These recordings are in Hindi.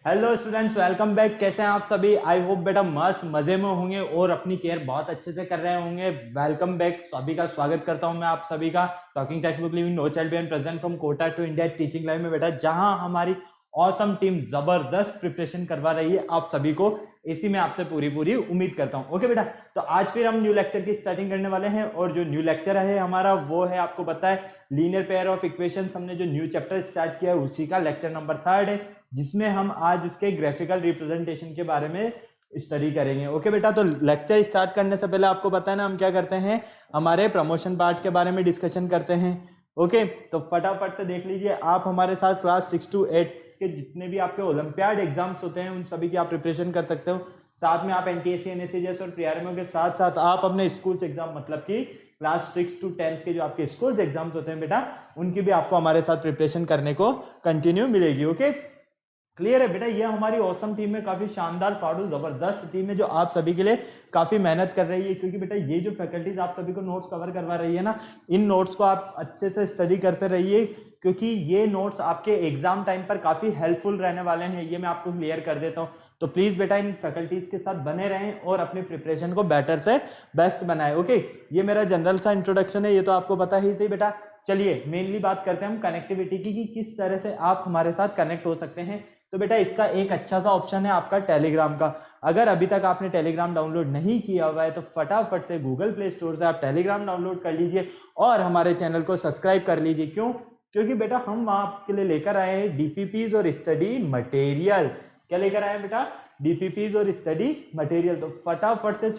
Hello students, welcome back. कैसे हैं आप सभी? आई होप बेटा मस्त मजे में होंगे और अपनी केयर बहुत अच्छे से कर रहे होंगे। वेलकम बैक, सभी का स्वागत करता हूं मैं आप सभी का talking text book living no child behind present from Kota to India teaching live में बेटा, जहां हमारी ऑसम टीम जबरदस्त प्रिपरेशन करवा रही है आप सभी को। इसी में आपसे पूरी उम्मीद करता हूं। ओके बेटा, तो आज फिर हम न्यू लेक्चर की स्टार्टिंग करने वाले हैं और जो न्यू लेक्चर है हमारा वो है, आपको पता है, लीनियर पेयर ऑफ इक्वेशंस। हमने जो न्यू चैप्टर स्टार्ट किया है उसी का लेक्चर नंबर 3 है, जिसमें हम आज उसके ग्राफिकल रिप्रेजेंटेशन के बारे में स्टडी करेंगे। ओके बेटा, तो लेक्चर स्टार्ट करने से पहले आपको पता है ना हम क्या करते हैं, हमारे प्रमोशन पार्ट के बारे में डिस्कशन करते हैं। ओके, तो फटाफट से देख लीजिए, आप हमारे साथ क्लास 6 to 8 के जितने भी आपके ओलंपियाड एग्जाम्स होते हैं उन सभी की आप प्रिपरेशन कर सकते हो। साथ में आप एनटीएससी, एनएससीजीएस और प्रीआरएमओ के साथ साथ आप अपने स्कूल्स एग्जाम, मतलब कि क्लास 6 to 10 के जो आपके स्कूल्स एग्जाम्स होते हैं बेटा, उनकी भी आपको हमारे साथ प्रिपरेशन करने को कंटिन्यू मिलेगी। ओके, क्लियर है बेटा? ये हमारी ऑसम टीम में काफी शानदार, फाड़ू, जबरदस्त टीम है जो आप सभी के लिए काफी मेहनत कर रही है। क्योंकि बेटा ये जो फैकल्टीज आप सभी को नोट्स कवर करवा रही है ना, इन नोट्स को आप अच्छे से स्टडी करते रहिए, क्योंकि ये नोट्स आपके एग्जाम टाइम पर काफी हेल्पफुल रहने वाले हैं। ये मैं आपको क्लियर कर देता हूँ। तो प्लीज बेटा इन फैकल्टीज के साथ बने रहें और अपनी प्रिपरेशन को बेटर से बेस्ट बनाए। ओके, ये मेरा जनरल सा इंट्रोडक्शन है, ये तो आपको पता ही सही बेटा। चलिए मेनली बात करते हैं हम कनेक्टिविटी की, कि किस तरह से आप हमारे साथ कनेक्ट हो सकते हैं। तो बेटा इसका एक अच्छा सा ऑप्शन है आपका टेलीग्राम का। अगर अभी तक आपने टेलीग्राम डाउनलोड नहीं किया हुआ है तो फटाफट से गूगल प्ले स्टोर से आप टेलीग्राम डाउनलोड कर लीजिए और हमारे चैनल को सब्सक्राइब कर लीजिए। क्यों? क्योंकि बेटा हम आपके लिए लेकर आए हैं डीपीपीज और स्टडी मटेरियल। क्या लेकर आए हैं बेटा? डीपीपीज और स्टडी मटेरियल। तो फटाफट से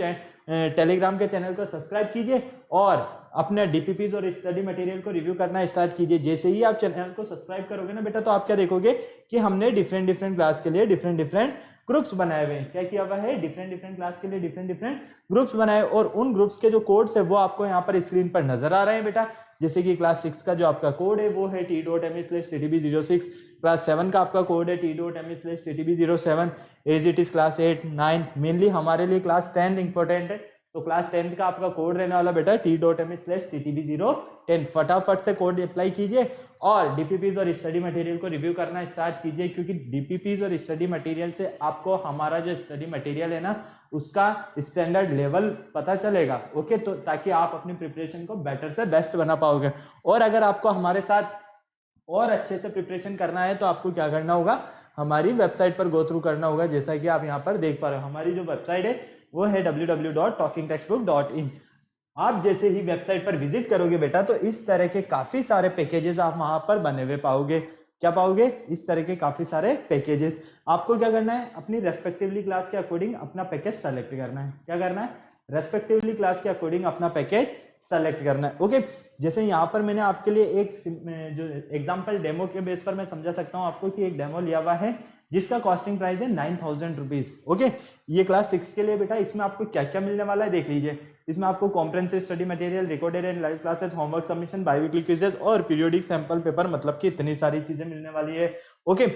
टेलीग्राम के चैनल को सब्सक्राइब कीजिए और अपने डीपीपीज और स्टडी मटेरियल को रिव्यू करना स्टार्ट कीजिए। जैसे ही आप चैनल को सब्सक्राइब करोगे ना बेटा, तो आप क्या देखोगे कि हमने डिफरेंट क्लास के लिए डिफरेंट ग्रुप्स बनाए हुए हैं। क्या किया हुआ है? डिफरेंट क्लास के लिए डिफरेंट ग्रुप्स बनाए, और उन ग्रुप्स के जो कोड्स है वो आपको यहाँ पर स्क्रीन पर नजर आ रहे हैं बेटा। जैसे कि क्लास 6 का जो आपका कोड है वो है t.me/ttb06, क्लास 7 का आपका कोड है t.me/ttb07, as it is class 8, 9। Mainly हमारे लिए क्लास 10 इंपॉर्टेंट है, तो क्लास 10 का आपका कोड रहने वाला बेटा t.me/ttb010। फटाफट से कोड अप्लाई कीजिए और डीपीपीज और स्टडी मटेरियल को रिव्यू करना स्टार्ट कीजिए, क्योंकि डीपीपीज और स्टडी मटेरियल से आपको हमारा जो स्टडी मटेरियल है ना, उसका स्टैंडर्ड लेवल पता चलेगा। ओके, तो ताकि आप अपनी प्रिपरेशन को बेटर से बेस्ट बना पाओगे। और अगर आपको हमारे साथ और अच्छे से प्रिपरेशन करना है तो आपको क्या करना होगा, हमारी वेबसाइट पर गो थ्रू करना होगा। जैसा कि आप यहाँ पर देख पा रहे हो, हमारी जो वेबसाइट है वो है www.talkingtextbook.in। आप जैसे ही वेबसाइट पर विजिट करोगे बेटा, तो इस तरह के काफी सारे पैकेजेस आप वहां पर बने हुए पाओगे। क्या पाओगे? इस तरह के काफी सारे पैकेजेस। आपको क्या करना है, अपनी रेस्पेक्टिवली क्लास के अकॉर्डिंग अपना पैकेज सेलेक्ट करना है। क्या करना है? रेस्पेक्टिवली क्लास के अकॉर्डिंग अपना पैकेज सेलेक्ट करना है। ओके, जैसे यहाँ पर मैंने आपके लिए एक जो एग्जाम्पल डेमो के बेस पर मैं समझा सकता हूँ आपको, कि एक डेमो लिया हुआ है जिसका कॉस्टिंग प्राइस है 9000 रुपीज। ओके, ये क्लास 6 के लिए बेटा। इसमें आपको क्या क्या मिलने वाला है देख लीजिए। इसमें आपको comprehensive study material, recorded and live classes, homework submission, biweekly quizzes और पीरियोडिक सैंपल पेपर, मतलब कि इतनी सारी चीजें मिलने वाली है। ओके,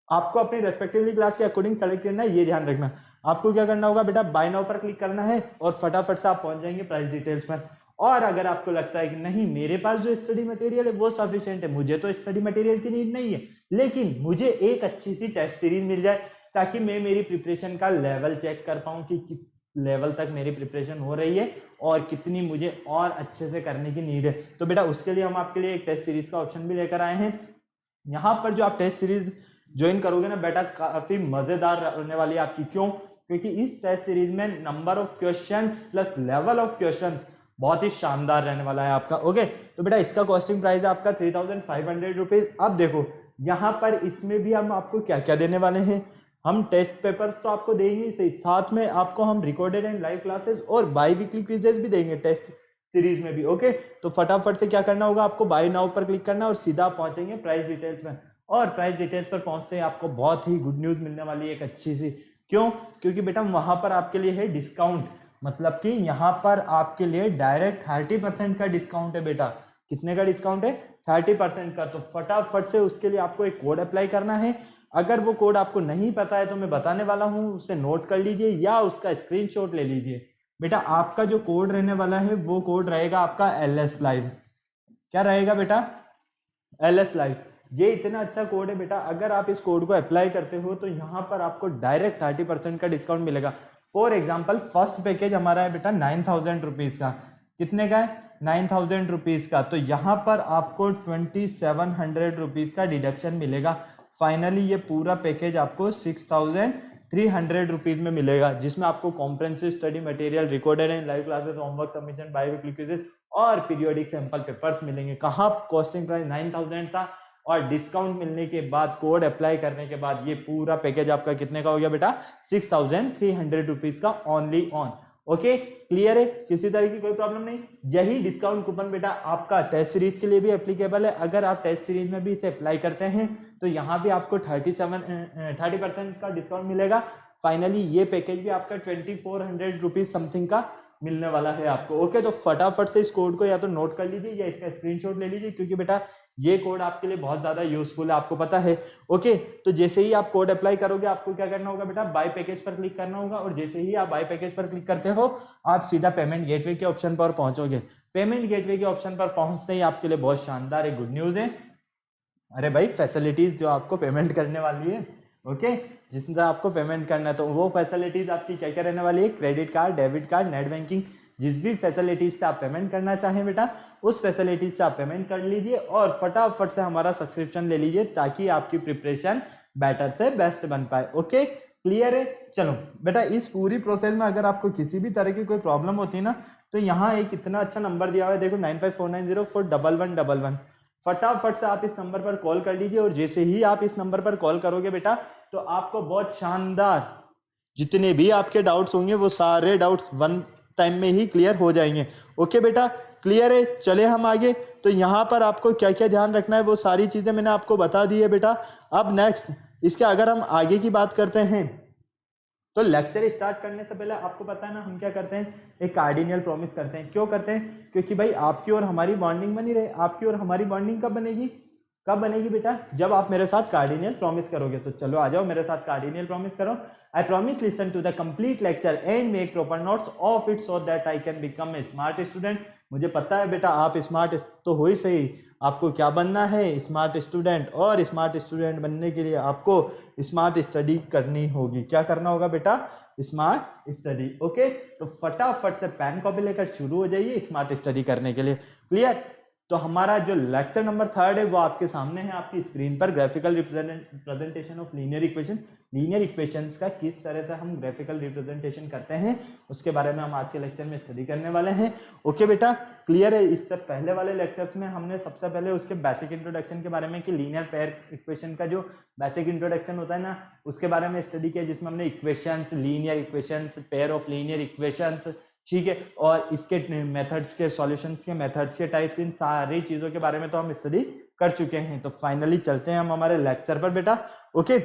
आपको अपनी रेस्पेक्टिवली क्लास के अकॉर्डिंग सेलेक्ट करना है, ये ध्यान रखना। आपको क्या करना होगा बेटा, बाय नाउ पर क्लिक करना है और फटाफट से आप पहुंच जाएंगे प्राइस डिटेल्स पर। और अगर आपको लगता है कि नहीं, मेरे पास जो स्टडी मटेरियल है वो सफिशिएंट है, मुझे तो स्टडी मटेरियल की नीड नहीं है, लेकिन मुझे एक अच्छी सी टेस्ट सीरीज मिल जाए ताकि मैं मेरी प्रिपरेशन का लेवल चेक कर पाऊं कि किस लेवल तक मेरी प्रिपरेशन हो रही है और कितनी मुझे और अच्छे से करने की नीड है, तो बेटा उसके लिए हम आपके लिए एक टेस्ट सीरीज का ऑप्शन भी लेकर आए हैं। यहाँ पर जो आप टेस्ट सीरीज ज्वाइन करोगे ना बेटा, काफी मजेदार रहने वाली है आपकी। क्यों? क्योंकि इस टेस्ट सीरीज में number of questions plus level of question बहुत ही शानदार रहने वाला है आपका। ओके, तो बेटा इसका कॉस्टिंग प्राइस है आपका 3500 रुपीज। अब देखो यहाँ पर इसमें भी हम आपको क्या क्या देने वाले हैं। हम टेस्ट पेपर तो आपको देंगे ही सही, साथ में आपको हम रिकॉर्डेड एंड लाइव क्लासेस और बाई वीकली क्विजेस भी देंगे टेस्ट सीरीज में भी। ओके, तो फटाफट से क्या करना होगा, आपको बाय नाउ पर क्लिक करना और सीधा पहुंचेंगे प्राइस डिटेल्स में। और प्राइस डिटेल्स पर पहुंचते ही आपको बहुत ही गुड न्यूज मिलने वाली है, एक अच्छी सी। क्यों? क्योंकि बेटा वहां पर आपके लिए है डिस्काउंट, मतलब कि यहाँ पर आपके लिए डायरेक्ट 30% का डिस्काउंट है बेटा। कितने का डिस्काउंट है? 30% का। तो फटाफट से उसके लिए आपको एक कोड अप्लाई करना है। अगर वो कोड आपको नहीं पता है तो मैं बताने वाला हूँ, उसे नोट कर लीजिए या उसका स्क्रीनशॉट ले लीजिए। बेटा आपका जो कोड रहने वाला है वो कोड रहेगा आपका LS लाइव। क्या रहेगा बेटा? LS live. ये इतना अच्छा कोड है बेटा, अगर आप इस कोड को अप्लाई करते हो तो यहाँ पर आपको डायरेक्ट 30% का डिस्काउंट मिलेगा। फॉर एग्जाम्पल फर्स्ट पैकेज हमारा है बेटा 9,000 रुपीज का, कितने का है 9,000 रुपीज का, तो यहाँ पर आपको 2,700 रुपीज का डिडक्शन मिलेगा। फाइनली ये पूरा पैकेज आपको 6,300 रुपीज में मिलेगा, जिसमें आपको comprehensive study material, recorded and live classes, homework submission, biweekly quizzes और पीरियोडिक सैंपल पेपर्स मिलेंगे। कहाँ कॉस्टिंग प्राइस 9,000 था और डिस्काउंट मिलने के बाद, कोड अप्लाई करने के बाद ये पूरा पैकेज आपका कितने का हो गया बेटा 6,300 रुपीज का ओनली ऑन। ओके क्लियर है, किसी तरह की कोई प्रॉब्लम नहीं। यही डिस्काउंट कूपन बेटा आपका टेस्ट सीरीज के लिए भी एप्लीकेबल है। अगर आप टेस्ट सीरीज में भी इसे अप्लाई करते हैं तो यहाँ भी आपको 30% का डिस्काउंट मिलेगा। फाइनली ये पैकेज भी आपका 2,400 रुपीज समथिंग का मिलने वाला है आपको। ओके तो फटाफट से इस कोड को या तो नोट कर लीजिए या इसका स्क्रीनशॉट ले लीजिए, क्योंकि बेटा ये कोड आपके लिए बहुत ज्यादा यूजफुल है, आपको पता है। ओके तो जैसे ही आप कोड अप्लाई करोगे आपको क्या करना होगा बेटा, बाय पैकेज पर क्लिक करना होगा, और जैसे ही आप बाय पैकेज पर क्लिक करते हो आप सीधा पेमेंट गेटवे के ऑप्शन पर पहुंचोगे। पेमेंट गेटवे के ऑप्शन पर पहुंचते ही आपके लिए बहुत शानदार एक गुड न्यूज है। अरे भाई फैसिलिटीज जो आपको पेमेंट करने वाली है, ओके जिससे आपको पेमेंट करना है, तो वो फैसिलिटीज आपकी क्या क्या रहने वाली है, credit card, debit card, net banking, जिस भी फैसिलिटीज से आप पेमेंट करना चाहें बेटा उस फैसिलिटीज से आप पेमेंट कर लीजिए और फटाफट से हमारा सब्सक्रिप्शन ले लीजिए, ताकि आपकी प्रिपरेशन बेटर से बेस्ट बन पाए। ओके क्लियर है। चलो बेटा इस पूरी प्रोसेस में अगर आपको किसी भी तरह की कोई प्रॉब्लम होती है ना, तो यहाँ एक इतना अच्छा नंबर दिया हुआ है, देखो 9549041111। फटाफट से आप इस नंबर पर कॉल कर लीजिए, और जैसे ही आप इस नंबर पर कॉल करोगे बेटा तो आपको बहुत शानदार जितने भी आपके डाउट्स होंगे वो सारे डाउट्स वन टाइम में ही क्लियर हो जाएंगे। ओके बेटा क्लियर है। चले हम आगे, तो यहाँ पर आपको क्या क्या ध्यान रखना है वो सारी चीजें मैंने आपको बता दी है बेटा। अब नेक्स्ट इसके अगर हम आगे की बात करते हैं, तो लेक्चर स्टार्ट करने से पहले आपको पता है ना हम क्या करते हैं, एक कार्डिनल प्रॉमिस करते हैं। क्यों करते हैं, क्योंकि भाई आपकी और हमारी बॉन्डिंग बनी रहे। आपकी और हमारी बॉन्डिंग कब बनेगी, कब बनेगी बेटा, जब आप मेरे साथ कार्डिनल प्रॉमिस करोगे। तो चलो आ जाओ मेरे साथ कार्डिनल प्रॉमिस करो। I promise listen to the complete lecture and make proper notes of it so that I can become a smart student। मुझे पता है बेटा आप स्मार्ट तो हो ही सही, आपको क्या बनना है, स्मार्ट स्टूडेंट, और स्मार्ट स्टूडेंट बनने के लिए आपको स्मार्ट स्टडी करनी होगी। क्या करना होगा बेटा, स्मार्ट स्टडी। ओके तो फटाफट से पेन कॉपी लेकर शुरू हो जाइए स्मार्ट स्टडी करने के लिए। क्लियर। तो हमारा जो लेक्चर नंबर 3 है वो आपके सामने है, आपकी स्क्रीन पर, graphical representation of linear equation. Linear equations का किस तरह से हम ग्राफिकल रिप्रेजेंटेशन करते हैं उसके बारे में हम आज के लेक्चर में स्टडी करने वाले हैं। ओके बेटा क्लियर है। इससे पहले वाले लेक्चर्स में हमने सबसे पहले उसके बेसिक इंट्रोडक्शन के बारे में, कि लीनियर पेयर इक्वेशन का जो बेसिक इंट्रोडक्शन होता है ना उसके बारे में स्टडी किया, जिसमें हमने equations, linear equations, pair of linear equations, ठीक है, और इसके मेथड्स के, सॉल्यूशंस के मेथड्स के टाइप्स, इन सारी चीजों के बारे में तो हम स्टडी कर चुके हैं। तो फाइनली चलते हैं हम हमारे लेक्चर पर बेटा। ओके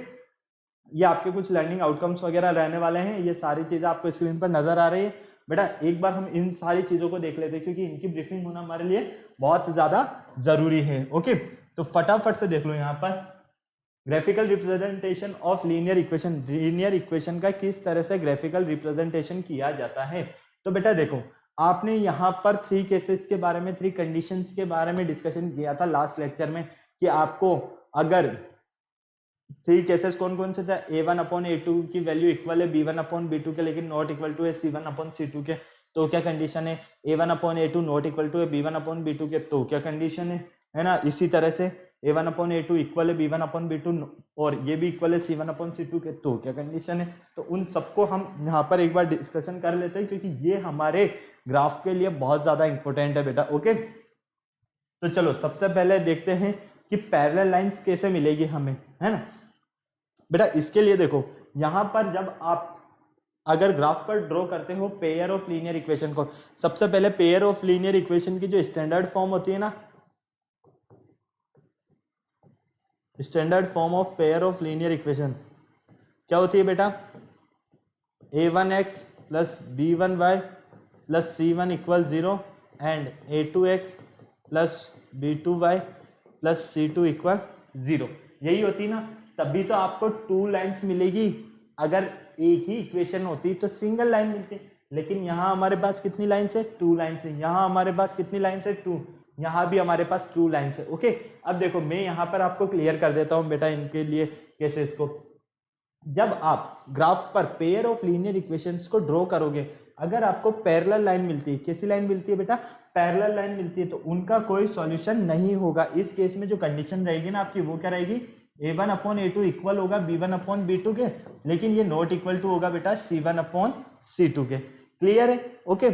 ये आपके कुछ लर्निंग आउटकम्स वगैरह रहने वाले हैं, ये सारी चीजें आपको स्क्रीन पर नजर आ रही है बेटा। एक बार हम इन सारी चीजों को देख लेते हैं, क्योंकि इनकी ब्रीफिंग होना हमारे लिए बहुत ज्यादा जरूरी है। ओके तो फटाफट से देख लो यहाँ पर, graphical representation of linear equation. Linear equation का किस तरह से ग्राफिकल रिप्रेजेंटेशन किया जाता है। तो बेटा देखो आपने यहाँ पर 3 केसेस के बारे में, 3 कंडीशंस के बारे में डिस्कशन किया था लास्ट लेक्चर में, कि आपको अगर 3 केसेस कौन कौन से थे, a1/a2 की वैल्यू इक्वल है b1/b2 के, लेकिन नॉट इक्वल टू है c1/c2 के, तो क्या कंडीशन है, a1/a2 नॉट इक्वल टू है b1/b2 के, तो क्या कंडीशन है ना। इसी तरह से a1/a2 इक्वल है b1/b2 और ये भी इक्वल है c1/c2 के, तो क्या कंडीशन है। तो उन सबको हम यहाँ पर एक बार डिस्कशन कर लेते हैं, क्योंकि ये हमारे ग्राफ के लिए बहुत ज्यादा इंपॉर्टेंट है बेटा। ओके तो चलो सबसे पहले देखते हैं कि पैरेलल लाइंस कैसे मिलेगी हमें, है ना बेटा। इसके लिए देखो यहाँ पर जब आप अगर ग्राफ पर ड्रॉ करते हो पेयर ऑफ लीनियर इक्वेशन को, सबसे पहले पेयर ऑफ लीनियर इक्वेशन की जो स्टैंडर्ड फॉर्म होती है ना, standard form of pair of linear equation क्या होती है बेटा, a1x plus b1y plus c1 equal 0 and a2x plus b2y plus c2 equal 0। यही होती ना, तभी तो आपको 2 लाइन्स मिलेगी। अगर एक ही इक्वेशन होती तो सिंगल लाइन मिलती, लेकिन यहाँ हमारे पास कितनी लाइन्स है, 2 लाइन्स है। यहाँ हमारे पास कितनी लाइन्स है, 2, यहाँ भी हमारे पास 2 लाइन्स है। ओके, अब देखो मैं यहाँ पर आपको क्लियर कर देता हूँ बेटा इनके लिए केसेस को। जब आप ग्राफ पर पेयर ऑफ लीनियर इक्वेशंस को ड्रॉ करोगे, अगर आपको पैरेलल लाइन मिलती है, कैसी लाइन मिलती है बेटा, पैरेलल लाइन मिलती है, तो उनका कोई सॉल्यूशन नहीं होगा। इस केस में जो कंडीशन रहेगी ना आपकी, वो क्या रहेगी, a1/a2 इक्वल होगा b1/b2 के, लेकिन ये नॉट इक्वल टू होगा बेटा c1/c2 के। क्लियर है? ओके।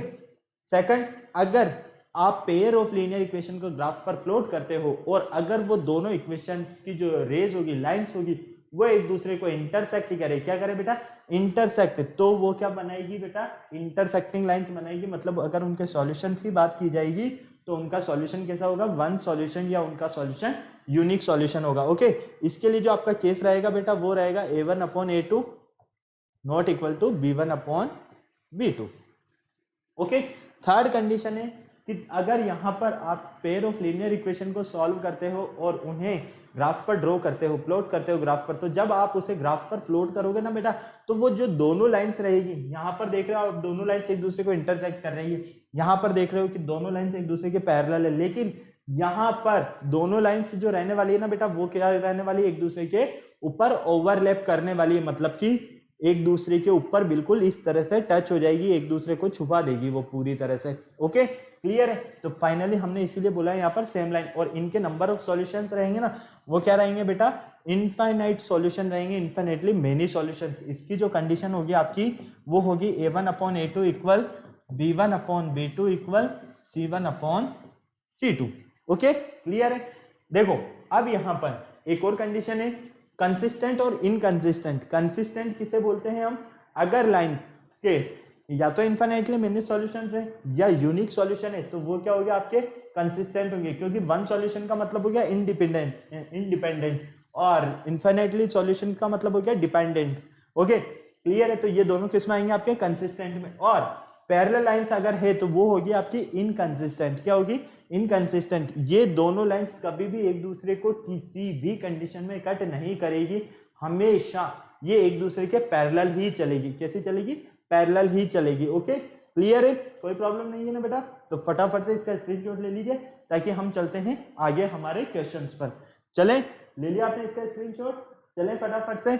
सेकंड, अगर आप पेयर ऑफ लीनियर इक्वेशन को ग्राफ पर प्लॉट करते हो और अगर वो दोनों इक्वेशंस की जो रेज होगी, लाइंस होगी, वो एक दूसरे को इंटरसेक्ट करे, क्या करे बेटा, इंटरसेक्ट, तो वो क्या बनाएगी बेटा, इंटरसेक्टिंग लाइंस बनाएगी। मतलब अगर उनके सॉल्यूशंस की बात की जाएगी तो उनका सॉल्यूशन कैसा होगा, वन सॉल्यूशन या उनका सॉल्यूशन यूनिक सॉल्यूशन होगा। ओके, इसके लिए जो आपका केस रहेगा बेटा वो रहेगा a1/a2 not equal to b1/b2। Okay, third condition है कि अगर यहाँ पर आप पेयर ऑफ लीनियर इक्वेशन को सॉल्व करते हो और उन्हें ग्राफ पर ड्रॉ करते हो, प्लॉट करते हो ग्राफ पर, तो जब आप उसे ग्राफ पर प्लॉट करोगे ना बेटा, तो वो जो दोनों लाइंस रहेगी, यहाँ पर देख रहे हो आप दोनों लाइंस एक दूसरे को इंटरसेक्ट कर रही है, यहाँ पर देख रहे हो कि दोनों लाइंस एक दूसरे के पैरेलल है, लेकिन यहाँ पर दोनों लाइंस जो रहने वाली है ना बेटा, वो क्या रहने वाली है, एक दूसरे के ऊपर ओवरलैप करने वाली है, मतलब कि एक दूसरे के ऊपर बिल्कुल इस तरह से टच हो जाएगी, एक दूसरे को छुपा देगी वो पूरी तरह से। ओके, क्लियर है? तो फाइनली हमने इसीलिए बोला है यहाँ पर सेम लाइन, और इनके नंबर ऑफ सॉल्यूशंस रहेंगे ना, वो क्या रहेंगे बेटा, इनफाइनाइट सॉल्यूशन रहेंगे, इनफाइनाइटली मेनी सॉल्यूशंस। इसकी जो कंडीशन होगी आपकी वो होगी a1/a2 equal b1/b2 equal c1/c2। Okay, clear है? देखो अब यहाँ पर एक और कंडीशन है, कंसिस्टेंट और इनकंसिस्टेंट। कंसिस्टेंट किसे बोलते हैं हम, अगर लाइन के या तो इनफाइनाइटली मेनी सॉल्यूशन है या यूनिक सॉल्यूशन है, तो वो क्या हो गया, आपके कंसिस्टेंट होंगे, क्योंकि वन सॉल्यूशन का मतलब हो गया इंडिपेंडेंट और इनफाइनाइटली सॉल्यूशन का मतलब हो गया डिपेंडेंट। ओके, क्लियर है? तो ये दोनों किस में आएंगे, आपके कंसिस्टेंट में। और पैरेलल लाइंस अगर है तो वो होगी आपकी इनकंसिस्टेंट। क्या होगी, इनकंसिस्टेंट। ये दोनों लाइंस कभी भी एक दूसरे को किसी भी कंडीशन में कट नहीं करेगी, हमेशा ये एक दूसरे के पैरेलल ही चलेगी। कैसी चलेगी, पैरेलल ही चलेगी। ओके, क्लियर है? कोई प्रॉब्लम नहीं है ना बेटा? तो फटाफट से इसका स्क्रीनशॉट ले लीजिए ताकि हम चलते हैं आगे हमारे क्वेश्चंस पर। चले, ले लिया आपने इसका स्क्रीनशॉट? चले फटाफट से,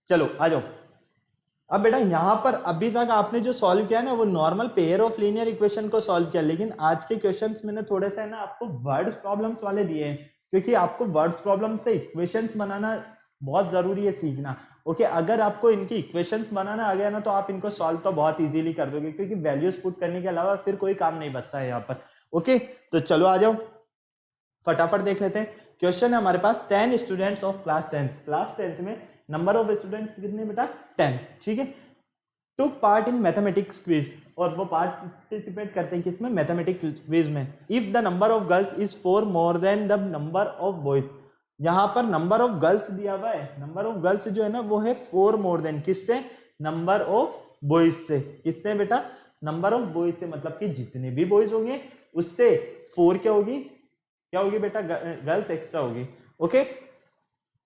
चलो आ जाओ। अब बेटा यहाँ पर अभी तक आपने जो सॉल्व किया ना, वो normal pair of linear equation को सॉल्व किया, लेकिन आज के क्वेश्चंस मैंने थोड़े से ना आपको वर्ड प्रॉब्लम्स वाले दिए हैं, क्योंकि आपको वर्ड प्रॉब्लम से इक्वेशंस बनाना बहुत जरूरी है सीखना। ओके, अगर आपको इनकी इक्वेशंस बनाना आ गया ना, तो आप इनको सॉल्व तो बहुत इजीली कर दोगे, क्योंकि वैल्यूज पुट करने के अलावा फिर कोई काम नहीं बचता है यहाँ पर। ओके, तो चलो आ जाओ फटाफट देख लेते हैं। क्वेश्चन है हमारे पास 10 स्टूडेंट्स ऑफ क्लास 10 में नंबर ऑफ स्टूडेंट्स कितने बेटा, 10। ठीक है, to part in mathematics quiz, और वो पार्टिसिपेट करते हैं किसमें, मैथमेटिक्स क्विज में। If the number of girls is 4 more than the number of boys, यहाँ पर नंबर ऑफ गर्ल्स दिया हुआ है, नंबर ऑफ गर्ल्स जो है ना वो है 4 मोर देन, किससे, नंबर ऑफ बॉयज से। किससे बेटा, नंबर ऑफ बॉयज से, मतलब कि जितने भी बॉयज होंगे उससे 4 क्या होगी, क्या होगी बेटा, गर्ल्स एक्स्ट्रा होगी। Okay,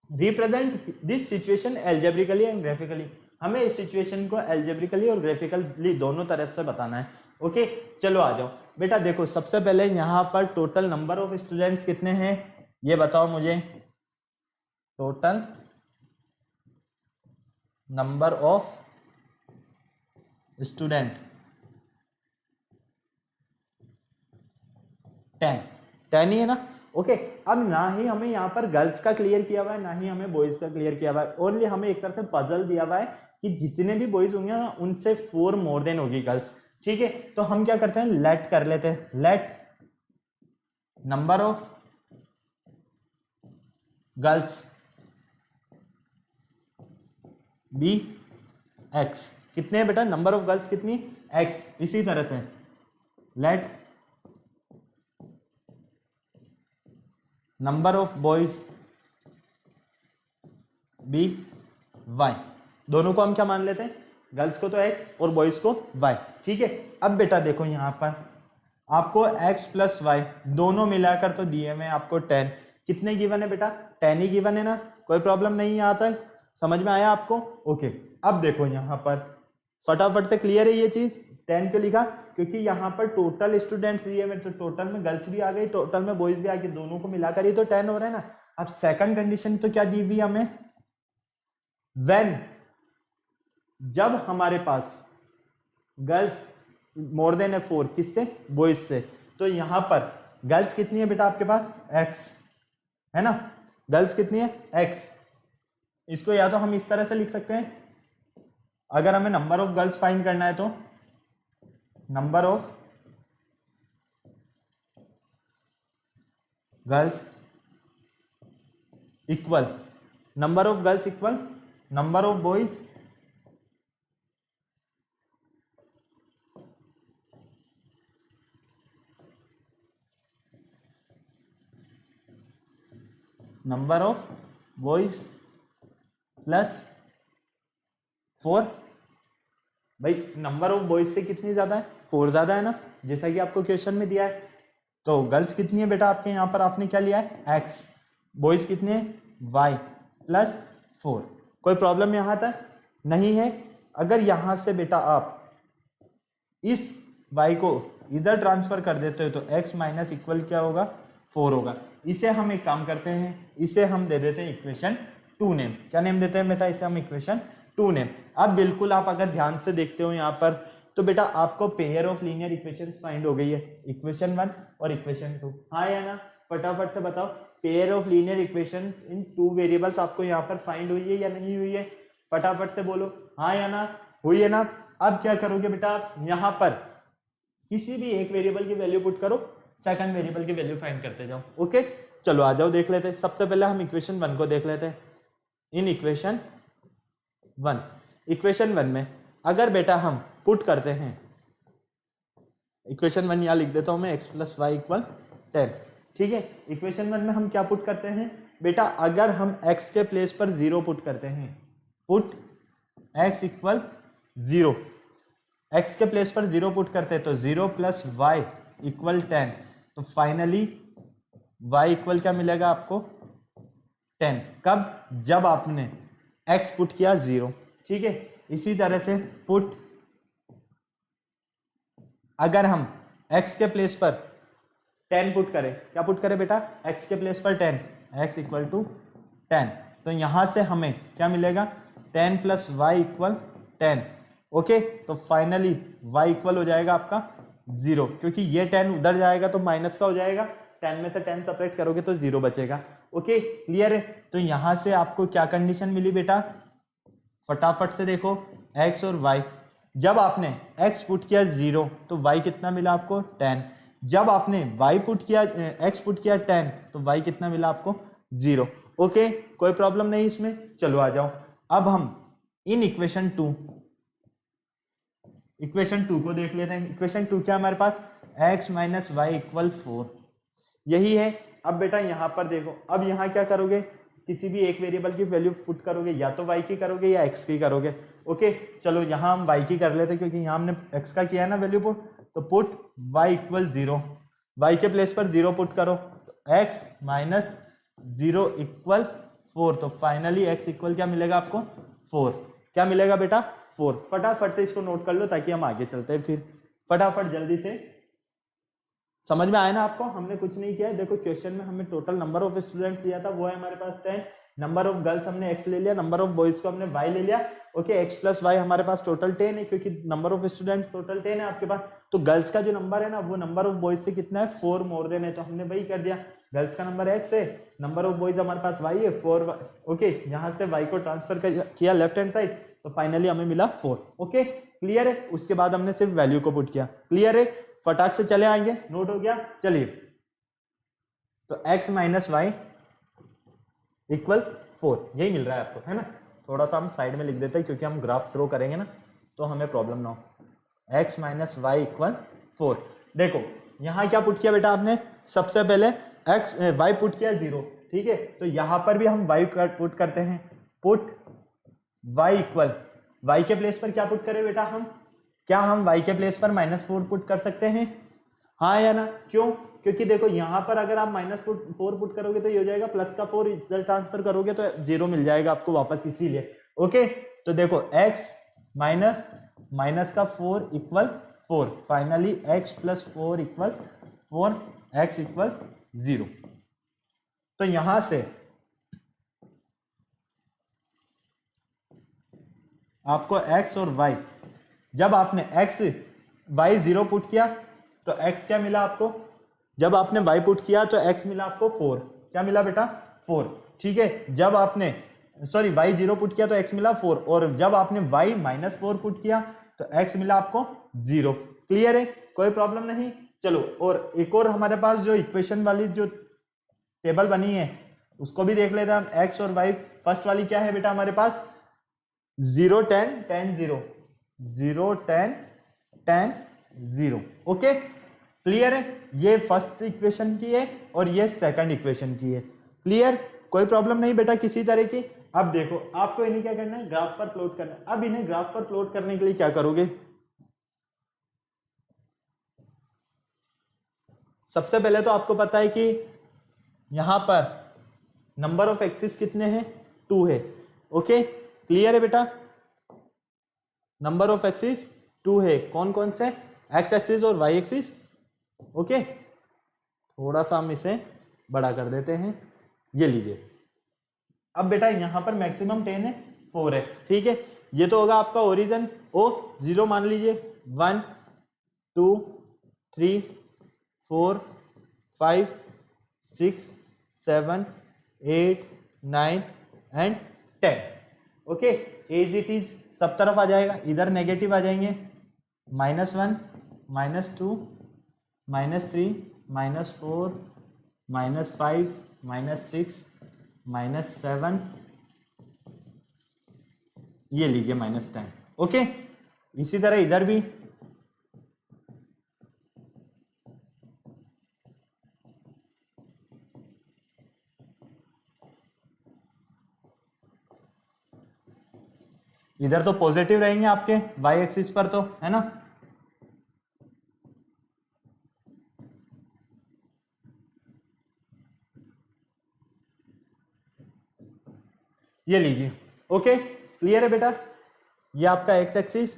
represent this situation algebraically and graphically, हमें इस सिचुएशन को एल्जेब्रिकली और ग्राफिकली दोनों तरह से बताना है। ओके, चलो आ जाओ बेटा। देखो सबसे पहले यहाँ पर टोटल नंबर ऑफ स्टूडेंट्स कितने हैं ये बताओ मुझे, टोटल नंबर ऑफ स्टूडेंट 10 ही है ना। ओके, अब ना ही हमें यहाँ पर गर्ल्स का क्लियर किया हुआ है, ना ही हमें बॉयज का क्लियर किया हुआ है, ओनली हमें एक तरह से पजल दिया हुआ है कि जितने भी बॉयज होंगे ना उनसे 4 मोर देन होगी गर्ल्स। ठीक है, तो हम क्या करते हैं, लेट कर लेते हैं, let number of girls be x. कितने हैं बेटा, नंबर ऑफ गर्ल्स कितनी, एक्स। इसी तरह से let number of boys be y. दोनों को हम क्या मान लेते हैं, गर्ल्स को तो एक्स और बॉयज को वाई। ठीक है, अब बेटा देखो यहाँ पर आपको एक्स प्लस वाई दोनों मिलाकर तो दिए में आपको 10, कितने गिवन है बेटा, 10 ही गिवन है ना, कोई प्रॉब्लम नहीं आता है, समझ में आया आपको। ओके, अब देखो यहाँ पर फटाफट से क्लियर है ये चीज, 10 क्यों लिखा, क्योंकि यहाँ पर टोटल स्टूडेंट्स दिए हुए, तो टोटल में गर्ल्स भी आ गई, टोटल में बॉयज भी आ गए, दोनों को मिलाकर ही तो 10 हो रहा है ना। अब सेकंड कंडीशन तो क्या दी हुई हमें, व्हेन, जब हमारे पास गर्ल्स मोर देन 4, किससे, बॉयज से, तो यहां पर गर्ल्स कितनी है बेटा आपके पास, x है ना, गर्ल्स कितनी है, x। इसको या तो हम इस तरह से लिख सकते हैं, अगर हमें नंबर ऑफ गर्ल्स फाइंड करना है तो number of girls equal number of girls equal number of boys number of boys plus 4। भाई नंबर ऑफ बॉयज से कितनी ज्यादा है, 4 ज्यादा है ना, जैसा कि आपको क्वेश्चन में दिया है। तो गर्ल्स कितनी है बेटा आपके यहाँ पर, आपने क्या लिया है, x, बॉयज कितने है, y प्लस 4। कोई प्रॉब्लम यहाँ तक नहीं है। अगर यहां से बेटा आप इस y को इधर ट्रांसफर कर देते हो तो x माइनस इक्वल क्या होगा, 4 होगा। इसे हम एक काम करते हैं, इसे हम दे देते हैं इक्वेशन 2 नेम। क्या नेम देते हैं बेटा, इसे हम इक्वेशन 2 नेम। अब बिल्कुल आप अगर ध्यान से देखते हो यहाँ पर, तो बेटा आपको pair of linear equations find हो गई है, इक्वेशन 1 और इक्वेशन 2, हाँ या ना, फटाफट से बताओ। Pair of linear equations in 2 variables आपको यहाँ पर फाइंड हुई है या नहीं हुई है, फटाफट से बोलो, हाँ या ना, हुई है ना। अब क्या करोगे बेटा, आप यहाँ पर किसी भी एक वेरिएबल की वैल्यू पुट करो, सेकंड वेरिएबल की वैल्यू फाइंड करते जाओ। ओके चलो आ जाओ, देख लेते हैं। सबसे पहले हम इक्वेशन 1 को देख लेते हैं। इन इक्वेशन 1 में अगर बेटा हम पुट करते हैं, इक्वेशन 1 यहाँ लिख देता हूं मैं, x प्लस वाई इक्वल 10, ठीक है। इक्वेशन 1 में हम क्या पुट करते हैं बेटा, अगर हम x के प्लेस पर 0 पुट करते हैं, पुट x इक्वल 0, x के प्लेस पर 0 पुट करते हैं तो 0 प्लस वाई इक्वल 10, तो फाइनली y इक्वल क्या मिलेगा आपको, 10। कब, जब आपने x पुट किया 0, ठीक है। इसी तरह से पुट, अगर हम x के प्लेस पर 10 पुट करें, क्या पुट करें बेटा, x के प्लेस पर 10, x इक्वल टू 10, तो यहां से हमें क्या मिलेगा, 10 प्लस वाई इक्वल 10। ओके, तो फाइनली y इक्वल हो जाएगा आपका 0, क्योंकि ये 10 उधर जाएगा तो माइनस का हो जाएगा, 10 में से 10 सपरेट करोगे तो 0 बचेगा। ओके क्लियर है। तो यहां से आपको क्या कंडीशन मिली बेटा, फटाफट से देखो, x और y, जब आपने x पुट किया 0 तो y कितना मिला आपको, 10। जब आपने y पुट किया, x पुट किया 10 तो y कितना मिला आपको, 0। ओके कोई प्रॉब्लम नहीं इसमें, चलो आ जाओ। अब हम इन इक्वेशन 2 को देख लेते हैं। इक्वेशन 2 क्या हमारे पास, x माइनस वाई इक्वल 4, यही है। अब बेटा यहां पर देखो, अब यहां क्या करोगे, किसी भी एक वेरिएबल की वैल्यू पुट करोगे, या तो y की करोगे या x की करोगे। ओके चलो यहां हम y की कर लेते हैं, क्योंकि यहां हमने x का किया है ना वैल्यू पुट, तो पुट y इक्वल 0, y के प्लेस पर 0 पुट करो, तो x माइनस 0 इक्वल 4, तो फाइनली x इक्वल क्या मिलेगा आपको, 4। क्या मिलेगा बेटा, 4। फटाफट से इसको नोट कर लो ताकि हम आगे चलते हैं। फिर फटाफट जल्दी से, समझ में आया ना आपको, हमने कुछ नहीं किया है। देखो क्वेश्चन में हमें टोटल नंबर ऑफ स्टूडेंट्स दिया था, वो है हमारे पास 10, नंबर ऑफ गर्ल्स हमने x ले लिया, नंबर ऑफ बॉयज को हमने y ले लिया। ओके x प्लस वाई हमारे पास टोटल 10 है, क्योंकि नंबर ऑफ स्टूडेंट टोटल 10 है आपके पास। तो गर्ल्स का जो नंबर है ना, वो नंबर ऑफ बॉयज से कितना है, 4 मोर देन है, तो हमने वही कर दिया। गर्ल्स का नंबर x है, नंबर ऑफ बॉयज हमारे पास y है 4। ओके यहाँ से y को ट्रांसफर किया लेफ्ट हैंड साइड, तो फाइनली हमें मिला 4। ओके क्लियर है। उसके बाद हमने सिर्फ वैल्यू को पुट किया। क्लियर है, फटाक से चले आएंगे, नोट हो गया। चलिए, तो x माइनस वाई इक्वल 4, यही मिल रहा है आपको, है ना। थोड़ा सा हम साइड में लिख देते हैं, क्योंकि हम ग्राफ ड्रॉ करेंगे ना, तो हमें प्रॉब्लम ना हो। x minus y equal 4। देखो यहां क्या पुट किया बेटा आपने, सबसे पहले y पुट किया 0, ठीक है। तो यहां पर भी हम y पुट करते हैं, पुट y इक्वल, y के प्लेस पर क्या पुट करें बेटा हम, क्या हम y के प्लेस पर -4 पुट कर सकते हैं, हाँ या ना। क्यों, क्योंकि देखो यहां पर अगर आप -4 पुट करोगे तो ये हो जाएगा प्लस का 4, इधर ट्रांसफर करोगे तो 0 मिल जाएगा आपको वापस, इसीलिए। ओके तो देखो x माइनस का 4 equal 4, finally x plus 4 equal 4, x equal 0। तो यहां से आपको x और y, जब आपने x y 0 पुट किया तो x क्या मिला आपको, जब आपने y पुट किया तो x मिला आपको 4, क्या मिला बेटा 4, ठीक है। जब आपने सॉरी y 0 पुट किया तो x मिला 4, और जब आपने y माइनस 4 पुट किया तो x मिला आपको 0। क्लियर है, कोई प्रॉब्लम नहीं। चलो, और एक और हमारे पास जो इक्वेशन वाली जो टेबल बनी है उसको भी देख लेते हैं हम। x और y, फर्स्ट वाली क्या है बेटा हमारे पास 0 10 10 0, 0 10 10 0। ओके, क्लियर है, ये फर्स्ट इक्वेशन की है और ये सेकंड इक्वेशन की है। क्लियर, कोई प्रॉब्लम नहीं बेटा किसी तरह की। अब देखो आपको इन्हें क्या करना है, ग्राफ पर प्लॉट करना है। अब इन्हें ग्राफ पर प्लॉट करने के लिए क्या करोगे, सबसे पहले तो आपको पता है कि यहां पर नंबर ऑफ एक्सिस कितने हैं, 2 है। ओके, क्लियर है बेटा, नंबर ऑफ एक्सिस 2 है। कौन कौन से, एक्स एक्सिस और वाई एक्सिस। ओके, थोड़ा सा हम इसे बड़ा कर देते हैं, ये लीजिए। अब बेटा यहां पर मैक्सिमम 10 है, 4 है, ठीक है। ये तो होगा आपका ओरिजिन, ओ 0 मान लीजिए, 1 2 3 4 5 6 7 8 9 and 10। Okay, as it is सब तरफ आ जाएगा, इधर नेगेटिव आ जाएंगे, -1 -2 -3 -4 -5 -6 -7, ये लीजिए -10। ओके, इसी तरह इधर भी इधर तो पॉजिटिव रहेंगे आपके वाई एक्सिस पर, तो है ना। ये लीजिए, ओके, क्लियर है बेटा। ये आपका एक्स एक्सिस,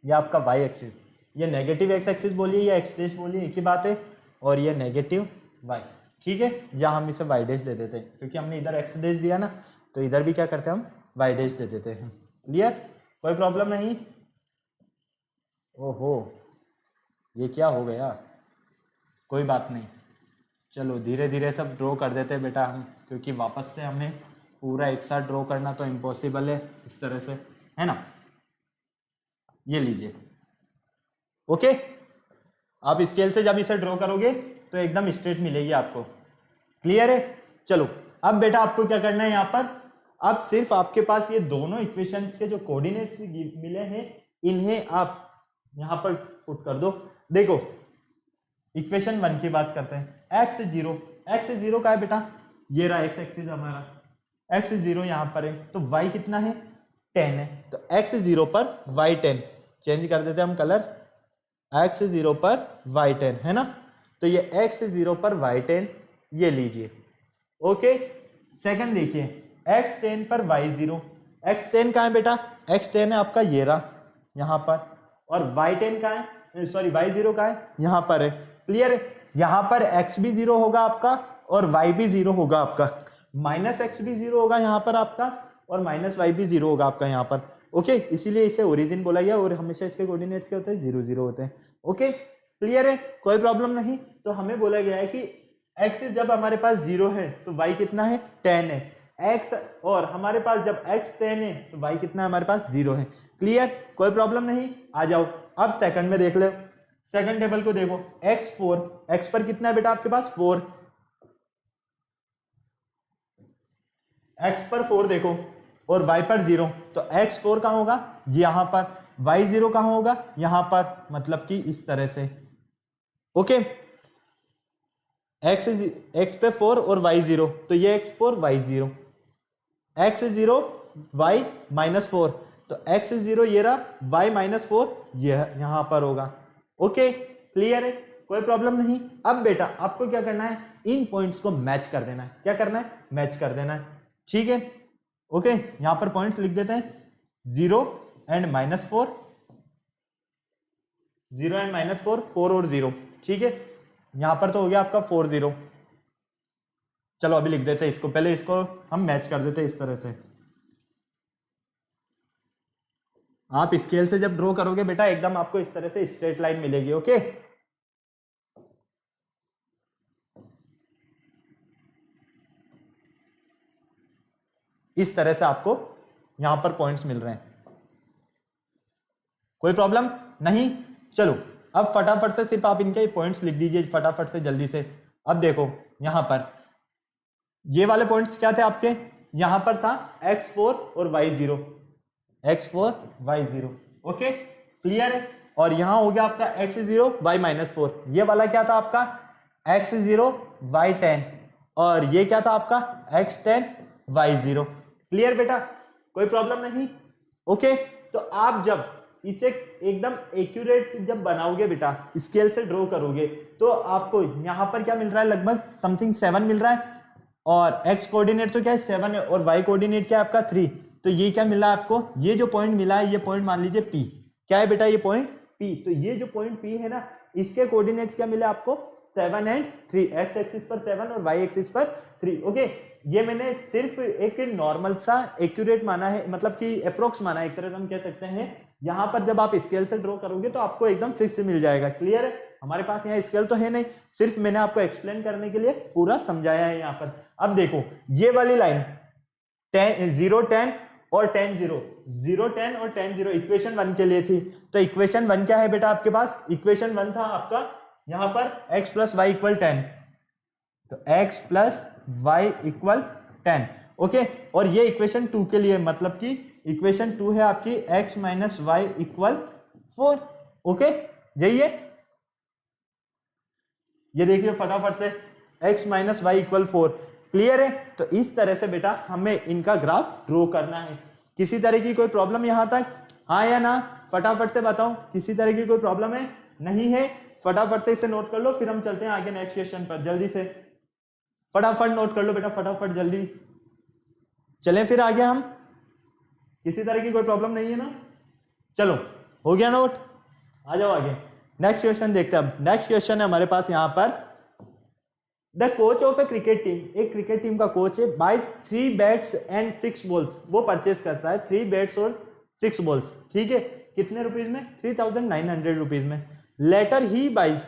ये आपका वाई एक्सिस, ये नेगेटिव एक्स एक्सिस बोलिए या एक्स डैश बोलिए, एक ही बात है। और ये नेगेटिव वाई, ठीक है, या हम इसे वाई डैश दे देते हैं क्योंकि हमने इधर एक्स डैश दिया ना, तो इधर भी क्या करते हैं हम वाई डैश दे देते हैं। क्लियर, कोई प्रॉब्लम नहीं। ओहो, ये क्या हो गया, कोई बात नहीं, चलो धीरे धीरे सब ड्रॉ कर देते हैं बेटा हम, क्योंकि वापस से हमें पूरा एक साथ ड्रॉ करना तो इम्पॉसिबल है इस तरह से, है ना। ये लीजिए, ओके, आप स्केल से जब इसे ड्रॉ करोगे तो एकदम स्ट्रेट मिलेगी आपको। क्लियर है, चलो अब बेटा आपको क्या करना है, यहाँ पर अब सिर्फ आपके पास ये दोनों इक्वेशंस के जो कोऑर्डिनेट्स मिले हैं इन्हें आप यहाँ पर पुट कर दो। देखो इक्वेशन 1 की बात करते हैं, x 0 का है बेटा, ये रहा x एक्सिस हमारा, x 0 यहाँ पर है, तो y कितना है 10 है, तो x 0 पर y 10, चेंज कर देते हैं हम कलर, x 0 पर y 10 है ना, तो ये x 0 पर y 10, ये लीजिए। ओके, सेकंड देखिए x 10 पर y 0, x 10 कहाँ है बेटा, x 10 है आपका ये रहा यहाँ पर, और y 10 कहाँ है, सॉरी y 0 कहाँ है, यहाँ पर है। क्लियर है, यहाँ पर x भी 0 होगा आपका और y भी 0 होगा आपका, -x भी 0 होगा यहाँ पर आपका और -y भी 0 होगा आपका यहाँ पर। ओके, इसीलिए इसे ओरिजिन बोला गया और हमेशा इसके कोऑर्डिनेट्स क्या होते हैं 0 0 होते हैं। ओके, क्लियर है, कोई प्रॉब्लम नहीं। तो हमें बोला गया है कि x जब हमारे पास 0 है तो y कितना है 10 है, x और हमारे पास जब x 10 है तो y कितना है हमारे पास 0 है। क्लियर, कोई प्रॉब्लम नहीं, आ जाओ अब सेकंड में देख लो, सेकंड टेबल को देखो, x पर कितना है बेटा आपके पास 4, x पर 4 देखो और y पर 0, तो x 4 कहां होगा यहां पर, y 0 कहां होगा यहां पर, मतलब कि इस तरह से। ओके, x पे 4 और y 0, तो ये x 4 y 0, x 0 y -4, तो x 0 ये रहा, y -4 ये यहां पर होगा। ओके, क्लियर है, कोई प्रॉब्लम नहीं। अब बेटा आपको क्या करना है, इन पॉइंट्स को मैच कर देना है, क्या करना है मैच कर देना है, ठीक है। ओके, यहां पर पॉइंट्स लिख देते हैं 0 एंड -4 0 एंड -4, 4 और 0, ठीक है। यहां पर तो हो गया आपका 4 0। चलो अभी लिख देते हैं इसको, पहले इसको हम मैच कर देते हैं इस तरह से। आप स्केल से जब ड्रॉ करोगे बेटा एकदम आपको इस तरह से स्ट्रेट लाइन मिलेगी, ओके। इस तरह से आपको यहां पर पॉइंट्स मिल रहे हैं, कोई प्रॉब्लम नहीं। चलो अब फटाफट से सिर्फ आप इनके पॉइंट्स लिख दीजिए फटाफट से जल्दी से। अब देखो यहां पर ये वाले पॉइंट्स क्या थे आपके, यहां पर था x4 और y0, x4 y0, okay clear है। और यहां हो गया आपका x0 y-4, ये वाला क्या था आपका x0 y10, और ये क्या था आपका x10 y0। क्लियर बेटा, कोई प्रॉब्लम नहीं, ओके। तो आप जब इसे एकदम एक्यूरेट जब बनाओगे बेटा, स्केल से ड्रॉ करोगे, तो आपको यहां पर क्या मिल रहा है, लगभग समथिंग 7 मिल रहा है, और x कोऑर्डिनेट तो क्या है 7 है, और y कोऑर्डिनेट क्या है आपका 3। तो ये क्या मिला आपको, ये जो पॉइंट मिला है, ये पॉइंट मान लीजिए P, क्या है बेटा ये पॉइंट P। तो ये जो पॉइंट P है ना, इसके कोऑर्डिनेट्स क्या मिले आपको 7 एंड 3, x एक्सिस पर 7 और y एक्सिस पर 3, ओके। ये मैंने सिर्फ एक नॉर्मल सा एक्यूरेट माना है, मतलब कि अप्रोक्स माना है, एक तरह से हम कह सकते हैं। यहां पर जब आप स्केल से ड्रॉ करोगे तो आपको एकदम फिक्स मिल जाएगा, क्लियर है। हमारे पास यहाँ स्केल तो है नहीं, सिर्फ मैंने आपको एक्सप्लेन करने के लिए पूरा समझाया है यहाँ पर। अब देखो ये वाली लाइन 0 10 और 10 0, 0 10 और 10 0 इक्वेशन 1 के लिए थी। तो इक्वेशन 1 क्या है बेटा आपके पास, इक्वेशन 1 था आपका यहां पर x प्लस वाई इक्वल 10, तो x plus y equal 10, okay. और ये इक्वेशन 2 के लिए, मतलब कि इक्वेशन 2 है आपकी x minus y equal 4, okay. यही है, ये देखिए फटाफट से x minus y equal 4, clear है। तो इस तरह से बेटा हमें इनका ग्राफ ड्रॉ करना है। किसी तरह की कोई प्रॉब्लम यहां तक, हाँ या ना, फटाफट से बताओ, किसी तरह की कोई प्रॉब्लम है, नहीं है। फटाफट से इसे नोट कर लो, फिर हम चलते हैं आगे नेक्स्ट क्वेश्चन पर। जल्दी से फटाफट नोट कर लो बेटा, फटाफट जल्दी चलें फिर आगे हम। किसी तरह की कोई प्रॉब्लम नहीं है ना, चलो हो गया नोट, आ जाओ आगे नेक्स्ट क्वेश्चन देखते हैं। अब नेक्स्ट क्वेश्चन है हमारे पास यहाँ पर, the coach of A cricket team, एक क्रिकेट टीम का कोच है, बाय 3 बैट्स एंड 6 बॉल्स, वो परचेस करता है 3 बैट्स और 6 बॉल्स, ठीक है। कितने रुपीज में, 3900 रुपीज में। Later he buys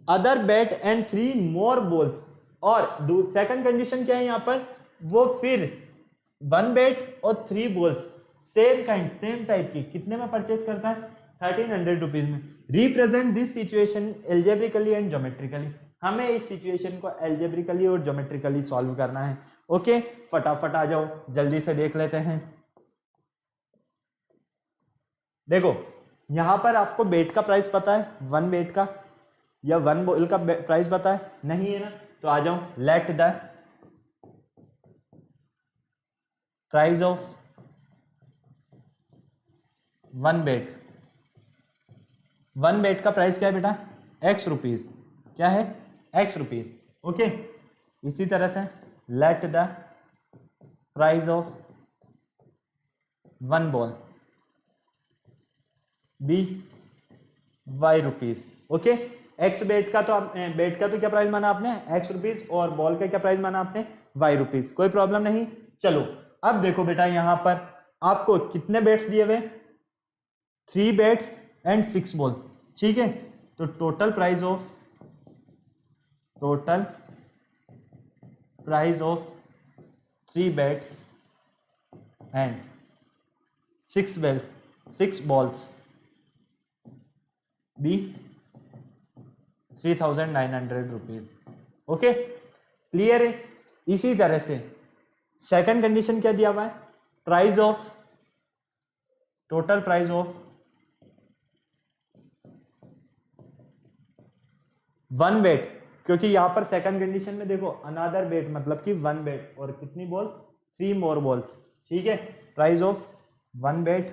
other bat and 3 more balls, और सेकंड कंडीशन क्या है यहाँ पर, वो फिर 1 बैट और 3 balls same kind same type की कितने में परचेस करता है, 1300 रुपीज में। Represent this situation algebraically and geometrically, हमें इस सिचुएशन को एल्जेब्रिकली और ज्योमेट्रिकली सॉल्व करना है, ओके। फटाफट आ जाओ, जल्दी से देख लेते हैं। देखो यहां पर आपको बेट का प्राइस पता है, 1 बेट का या 1 बॉल का प्राइस पता है, नहीं है ना। तो आ जाओ, लेट द प्राइस ऑफ 1 बेट, 1 बेट का प्राइस क्या है बेटा, x रुपीज, क्या है x रुपीज, ओके। इसी तरह से let the price of 1 ball be y rupees, okay. x bat का तो क्या प्राइस माना आपने, x रुपीज, और बॉल का क्या प्राइस माना आपने, y रुपीज, कोई प्रॉब्लम नहीं। चलो अब देखो बेटा यहां पर आपको कितने बेट्स दिए हुए, 3 बेट्स एंड 6 बॉल, ठीक है। तो total price of 3 bats and 6 balls be 3900 rupees, okay clear है। इसी तरह से सेकंड कंडीशन क्या दिया हुआ है, टोटल प्राइस ऑफ 1 बेट, क्योंकि यहां पर सेकंड कंडीशन में देखो अनदर बेट मतलब कि 1 बेट और कितनी बॉल, 3 मोर बॉल्स, ठीक है। Price of 1 bat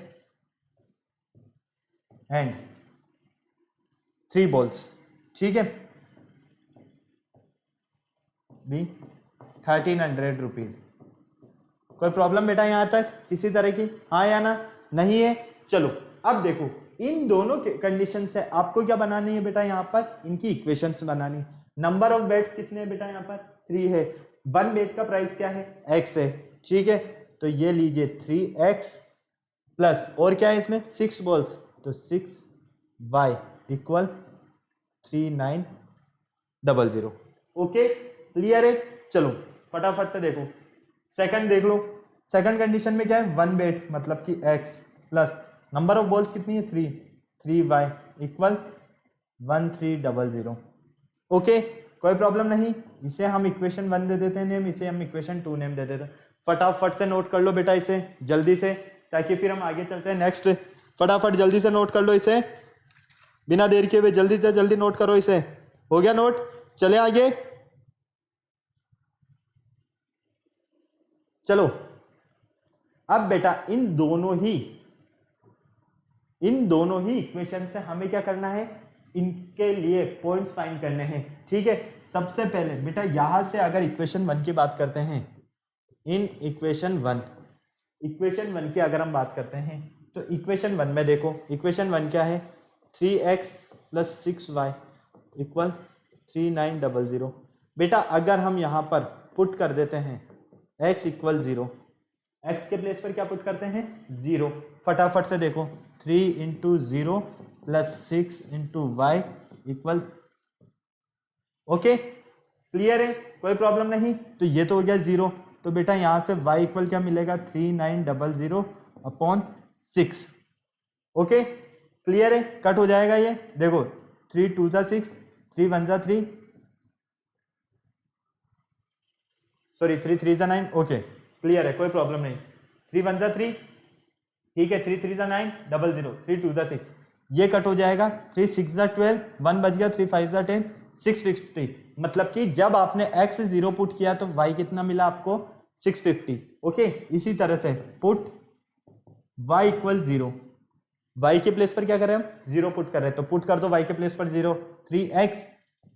and 3 balls, ठीक है, बी 1300 रुपीज। कोई प्रॉब्लम बेटा यहां तक किसी तरह की, हाँ या ना, नहीं है। चलो अब देखो इन दोनों कंडीशन से आपको क्या बनानी है बेटा, यहाँ पर इनकी इक्वेशंस बनानी। नंबर ऑफ बेड्स कितने हैं बेटा, यहाँ पर 3 है। 1 बेड का प्राइस क्या है, x है, ठीक है। तो ये लीजिए 3x प्लस और क्या है इसमें 6 बॉल्स, तो 6y इक्वल 3900। ओके क्लियर है। चलो फटाफट से देखो, सेकंड देख लो। सेकंड कंडीशन में क्या है, 1 बेड मतलब कि x plus number of balls कितनी है 3y इक्वल 1300। ओके कोई प्रॉब्लम नहीं, इसे हम इक्वेशन 1 दे देते हैं नेम, इसे हम इक्वेशन 2 नेम दे देते हैं। फटाफट से नोट कर लो बेटा इसे जल्दी से, ताकि फिर हम आगे चलते हैं नेक्स्ट। फटाफट जल्दी से नोट कर लो इसे, बिना देर के हुए जल्दी से जल्दी नोट करो इसे। हो गया नोट, चले आगे। चलो अब बेटा इन दोनों ही इक्वेशन से हमें क्या करना है, इनके लिए पॉइंट्स फाइंड करने हैं, ठीक है। सबसे पहले बेटा यहां से अगर इक्वेशन 1 की बात करते हैं, इन इक्वेशन 1 की अगर हम बात करते हैं, तो इक्वेशन 1 में देखो, इक्वेशन 1 क्या है, 3x प्लस 6y इक्वल 3900। बेटा अगर हम यहां पर पुट कर देते हैं x इक्वल 0, x के प्लेस पर क्या पुट करते हैं 0। फटाफट से देखो 3 into 0 plus 6 into y equal, okay clear है, कोई प्रॉब्लम नहीं। तो ये तो हो गया 0, तो बेटा यहां से y इक्वल क्या मिलेगा 3900 अपॉन 6। ओके क्लियर है, कट हो जाएगा ये, देखो 3 2 जा 6, 3 1 जा 3, सॉरी 3 3 जा 9। ओके क्लियर है, कोई प्रॉब्लम नहीं। 3 1 जा 3, ठीक है, 3 3 जा 9 00, 3 2 जा 6, ये कट हो जाएगा। 3 6 जा 12, 1 बच गया, 3 5 जा 10, 650। मतलब कि जब आपने x 0 पुट किया तो y कितना मिला आपको 650। ओके इसी तरह से पुट y इक्वल 0, y के प्लेस पर क्या कर रहे हैं हम 0 पुट कर रहे हैं, तो पुट कर दो y के प्लेस पर 0, 3x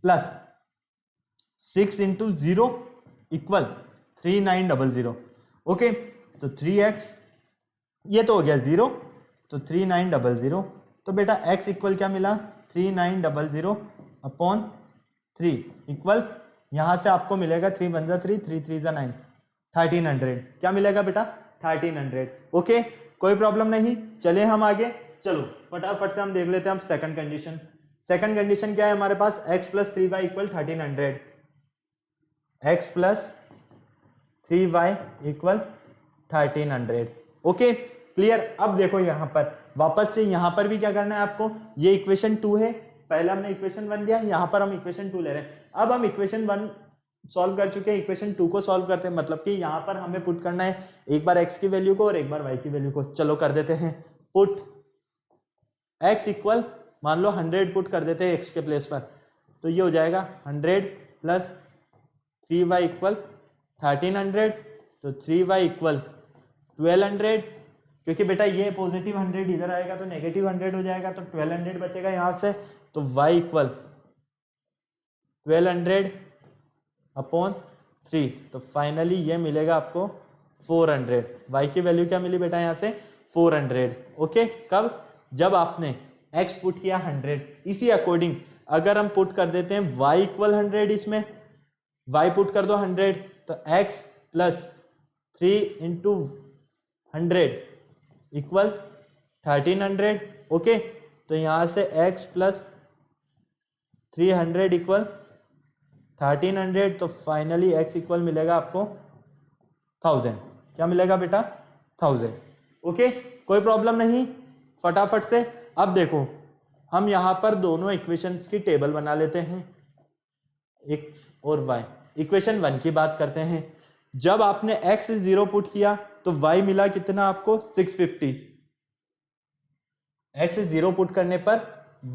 plus 6 into 0 equal 3900। Okay तो 3x ये तो हो गया 0, तो 3900, तो बेटा x इक्वल क्या मिला 3900 अपॉन 3 इक्वल, यहां से आपको मिलेगा 3 1 जा 3, 3 3 जा 9, 1300। क्या मिलेगा बेटा 1300। ओके कोई प्रॉब्लम नहीं, चले हम आगे। चलो फटाफट से हम देख लेते हैं हम सेकंड कंडीशन। सेकंड कंडीशन क्या है हमारे पास, x plus 3y equal 1300, x plus 3y equal 1300। Okay clear. अब देखो यहां पर वापस से यहां पर भी क्या करना है आपको, ये इक्वेशन 2 है, पहले हमने इक्वेशन 1 दिया, यहां पर हम इक्वेशन 2 ले रहे हैं। अब हम इक्वेशन 1 सॉल्व कर चुके हैं, इक्वेशन 2 को सॉल्व करते हैं, मतलब कि यहां पर हमें पुट करना है एक बार x की वैल्यू को और एक बार y की वैल्यू को। चलो कर देते हैं पुट x इक्वल, मान लो 100 पुट कर देते हैं x के प्लेस पर, तो ये हो जाएगा 100 प्लस 3y इक्वल 1300, तो 3y इक्वल 1200, क्योंकि बेटा ये पॉजिटिव 100 इधर आएगा तो नेगेटिव 100 हो जाएगा, तो 1200 बचेगा यहां से, तो y इक्वल 1200 अपॉन 3, तो फाइनली ये मिलेगा आपको 400। y की वैल्यू क्या मिली बेटा यहाँ से 400। ओके कब, जब आपने x पुट किया 100, इसी अकॉर्डिंग अगर हम पुट कर देते हैं y इक्वल 100, इसमें y पुट कर दो 100, तो x plus 3 into 100 equal 1300। Okay तो यहां से x प्लस 300 इक्वल 1300, तो फाइनली x इक्वल मिलेगा आपको 1000। क्या मिलेगा बेटा 1000। ओके कोई प्रॉब्लम नहीं, फटाफट से अब देखो हम यहां पर दोनों इक्वेशंस की टेबल बना लेते हैं, x और y। इक्वेशन 1 की बात करते हैं, जब आपने x 0 पुट किया तो y मिला कितना आपको 650, x 0 पुट करने पर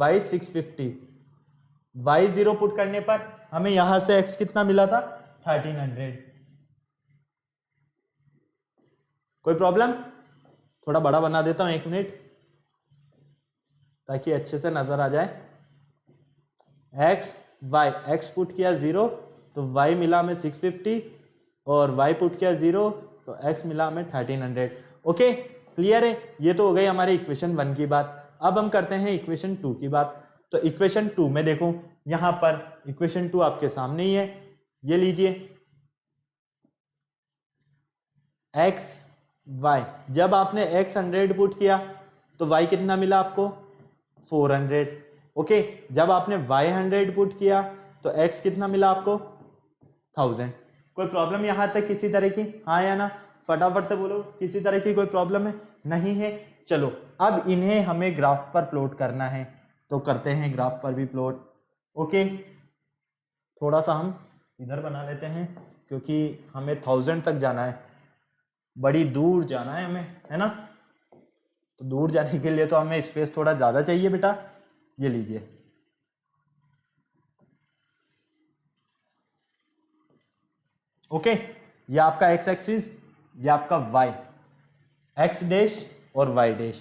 y 650, y 0 पुट करने पर हमें यहां से x कितना मिला था 1300। कोई प्रॉब्लम, थोड़ा बड़ा बना देता हूं 1 मिनट ताकि अच्छे से नजर आ जाए। x y, x पुट किया 0 तो y मिला हमें 650, और y पुट किया 0 तो x मिला हमें 1300। ओके क्लियर है, ये तो हो गई हमारी इक्वेशन 1 की बात। अब हम करते हैं इक्वेशन 2 की बात। तो इक्वेशन 2 में देखो, यहां पर इक्वेशन 2 आपके सामने ही है, ये लीजिए एक्स वाई। जब आपने एक्स 100 पुट किया तो वाई कितना मिला आपको 400। ओके, जब आपने वाई 100 पुट किया तो एक्स कितना मिला आपको 1000। कोई प्रॉब्लम यहां तक किसी तरह की, हाँ या ना, फटाफट से बोलो, किसी तरह की कोई प्रॉब्लम है? नहीं है। चलो अब इन्हें हमें ग्राफ पर प्लॉट करना है, तो करते हैं ग्राफ पर भी प्लॉट। ओके, थोड़ा सा हम इधर बना लेते हैं क्योंकि हमें 1000 तक जाना है, बड़ी दूर जाना है हमें, है ना। तो दूर जाने के लिए तो हमें स्पेस थोड़ा ज्यादा चाहिए बेटा। ये लीजिए, ओके, ये आपका एक्स एक्सिस, ये आपका वाई, एक्स डैश और वाई डैश।